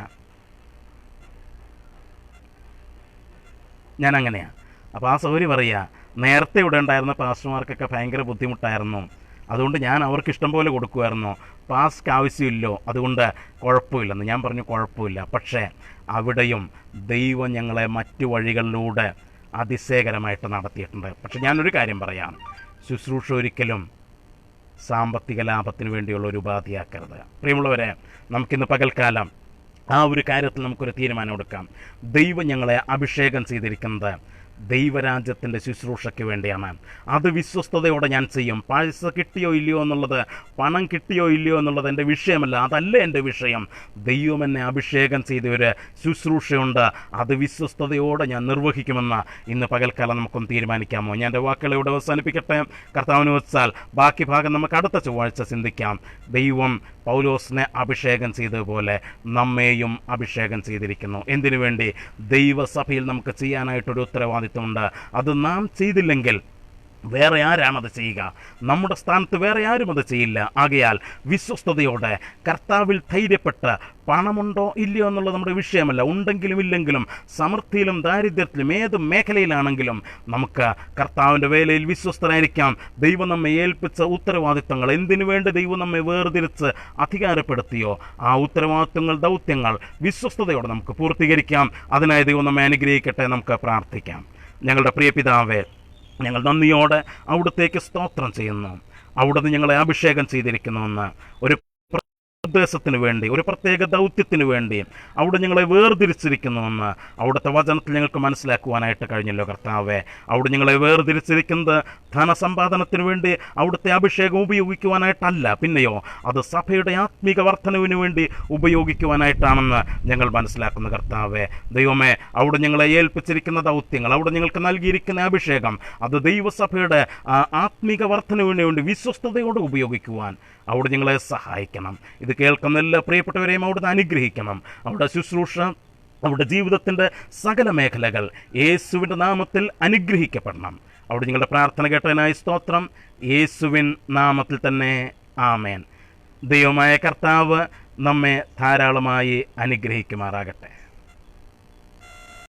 ഞാൻ അങ്ങനെയാണ്. അപ്പോൾ ആ സൗകര്യം പറയുക, നേരത്തെ ഇവിടെ ഉണ്ടായിരുന്ന പാസ്റ്റർമാർക്കൊക്കെ ഭയങ്കര ബുദ്ധിമുട്ടായിരുന്നു, അതുകൊണ്ട് ഞാൻ അവർക്ക് ഇഷ്ടം പോലെ കൊടുക്കുമായിരുന്നു. പാസ്റ്റർക്ക് ആവശ്യമില്ലോ, അതുകൊണ്ട് കുഴപ്പമില്ലെന്ന്. ഞാൻ പറഞ്ഞു കുഴപ്പമില്ല. പക്ഷേ അവിടെയും ദൈവം ഞങ്ങളെ മറ്റു വഴികളിലൂടെ അതിശയകരമായിട്ട് നടത്തിയിട്ടുണ്ട്. പക്ഷെ ഞാനൊരു കാര്യം പറയാം, ശുശ്രൂഷ ഒരിക്കലും സാമ്പത്തിക ലാഭത്തിന് വേണ്ടിയുള്ള ഒരു ഉപാധിയാക്കരുത്. പ്രിയമുള്ളവരെ, നമുക്കിന്ന് പകൽക്കാലം ആ ഒരു കാര്യത്തിൽ നമുക്കൊരു തീരുമാനം എടുക്കാം. ദൈവം ഞങ്ങളെ അഭിഷേകം ചെയ്തിരിക്കുന്നത് ദൈവരാജ്യത്തിൻ്റെ ശുശ്രൂഷയ്ക്ക് വേണ്ടിയാണ്. അത് വിശ്വസ്തയോടെ ഞാൻ ചെയ്യും. പൈസ കിട്ടിയോ ഇല്ലയോ എന്നുള്ളത്, പണം കിട്ടിയോ ഇല്ലയോ എന്നുള്ളത് എൻ്റെ വിഷയമല്ല, അതല്ല എൻ്റെ വിഷയം. ദൈവം എന്നെ അഭിഷേകം ചെയ്ത ഒരു ശുശ്രൂഷയുണ്ട്, അത് വിശ്വസ്തയോടെ ഞാൻ നിർവഹിക്കുമെന്ന് ഇന്ന് പകൽക്കാലം നമുക്കൊന്ന് തീരുമാനിക്കാമോ? ഞാൻ എൻ്റെ വാക്കുകളെ ഇവിടെ അവസാനിപ്പിക്കട്ടെ. കർത്താവിന് വെച്ചാൽ ബാക്കി ഭാഗം നമുക്ക് അടുത്ത ചൊവ്വാഴ്ച ചിന്തിക്കാം. ദൈവം പൗലോസിനെ അഭിഷേകം ചെയ്തതുപോലെ നമ്മെയും അഭിഷേകം ചെയ്തിരിക്കുന്നു. എന്തിനു വേണ്ടി? ദൈവസഭയിൽ നമുക്ക് ചെയ്യാനായിട്ടൊരു ഉത്തരവാദിത്വമുണ്ട്. അത് നാം ചെയ്തില്ലെങ്കിൽ വേറെ ആരാണത് ചെയ്യുക? നമ്മുടെ സ്ഥാനത്ത് വേറെ ആരും അത് ചെയ്യില്ല. ആകയാൽ വിശ്വസ്തയോടെ കർത്താവിൽ ധൈര്യപ്പെട്ട്, പണമുണ്ടോ ഇല്ലയോ എന്നുള്ളത് നമ്മുടെ വിഷയമല്ല, ഉണ്ടെങ്കിലും ഇല്ലെങ്കിലും, സമൃദ്ധിയിലും ദാരിദ്ര്യത്തിലും ഏത് മേഖലയിലാണെങ്കിലും നമുക്ക് കർത്താവിൻ്റെ വേലയിൽ വിശ്വസ്തരായിരിക്കാം. ദൈവം നമ്മെ ഏൽപ്പിച്ച ഉത്തരവാദിത്വങ്ങൾ, എന്തിനു വേണ്ടി ദൈവം നമ്മെ വേർതിരിച്ച് അധികാരപ്പെടുത്തിയോ ആ ഉത്തരവാദിത്വങ്ങൾ, ദൗത്യങ്ങൾ വിശ്വസ്തയോടെ നമുക്ക് പൂർത്തീകരിക്കാം. അതിനായി ദൈവം നമ്മെ അനുഗ്രഹിക്കട്ടെ. നമുക്ക് പ്രാർത്ഥിക്കാം. ഞങ്ങളുടെ പ്രിയ പിതാവേ, ഞങ്ങൾ നന്ദിയോടെ അവിടത്തേക്ക് സ്തോത്രം ചെയ്യുന്നു. അവിടുന്ന് ഞങ്ങളെ അഭിഷേകം ചെയ്തിരിക്കുന്നുവെന്ന് ഒരു ഉദ്ദേശത്തിന് വേണ്ടി, ഒരു പ്രത്യേക ദൗത്യത്തിന് വേണ്ടി അവിടെ ഞങ്ങളെ വേർതിരിച്ചിരിക്കുന്നുവെന്ന് അവിടുത്തെ വചനത്തിൽ ഞങ്ങൾക്ക് മനസ്സിലാക്കുവാനായിട്ട് കഴിഞ്ഞല്ലോ കർത്താവേ. അവിടെ ഞങ്ങളെ വേർതിരിച്ചിരിക്കുന്നത് ധനസമ്പാദനത്തിന് വേണ്ടി അവിടുത്തെ അഭിഷേകം ഉപയോഗിക്കുവാനായിട്ടല്ല, പിന്നെയോ അത് സഭയുടെ ആത്മീക വർധനവിന് വേണ്ടി ഉപയോഗിക്കുവാനായിട്ടാണെന്ന് ഞങ്ങൾ മനസ്സിലാക്കുന്നു കർത്താവേ. ദൈവമേ, അവിടെ ഞങ്ങളെ ഏൽപ്പിച്ചിരിക്കുന്ന ദൗത്യങ്ങൾ, അവിടെ ഞങ്ങൾക്ക് നൽകിയിരിക്കുന്ന അഭിഷേകം, അത് ദൈവസഭയുടെ ആത്മീക വർധനവിന് വേണ്ടി വിശ്വസ്തയോടെ ഉപയോഗിക്കുവാൻ അവിടെ ഞങ്ങളെ സഹായിക്കണം. ഇത് കേൾക്കുന്ന എല്ലാ പ്രിയപ്പെട്ടവരെയും അവിടുന്ന് അനുഗ്രഹിക്കണം. അവിടെ ശുശ്രൂഷ, അവിടെ ജീവിതത്തിൻ്റെ സകല മേഖലകൾ യേശുവിൻ്റെ നാമത്തിൽ അനുഗ്രഹിക്കപ്പെടണം. അവിടെ നിങ്ങളുടെ പ്രാർത്ഥന കേട്ടതിനായി സ്തോത്രം. യേശുവിൻ നാമത്തിൽ തന്നെ ആമേൻ. ദൈവമായ കർത്താവ് നമ്മെ ധാരാളമായി അനുഗ്രഹിക്കുമാറാകട്ടെ.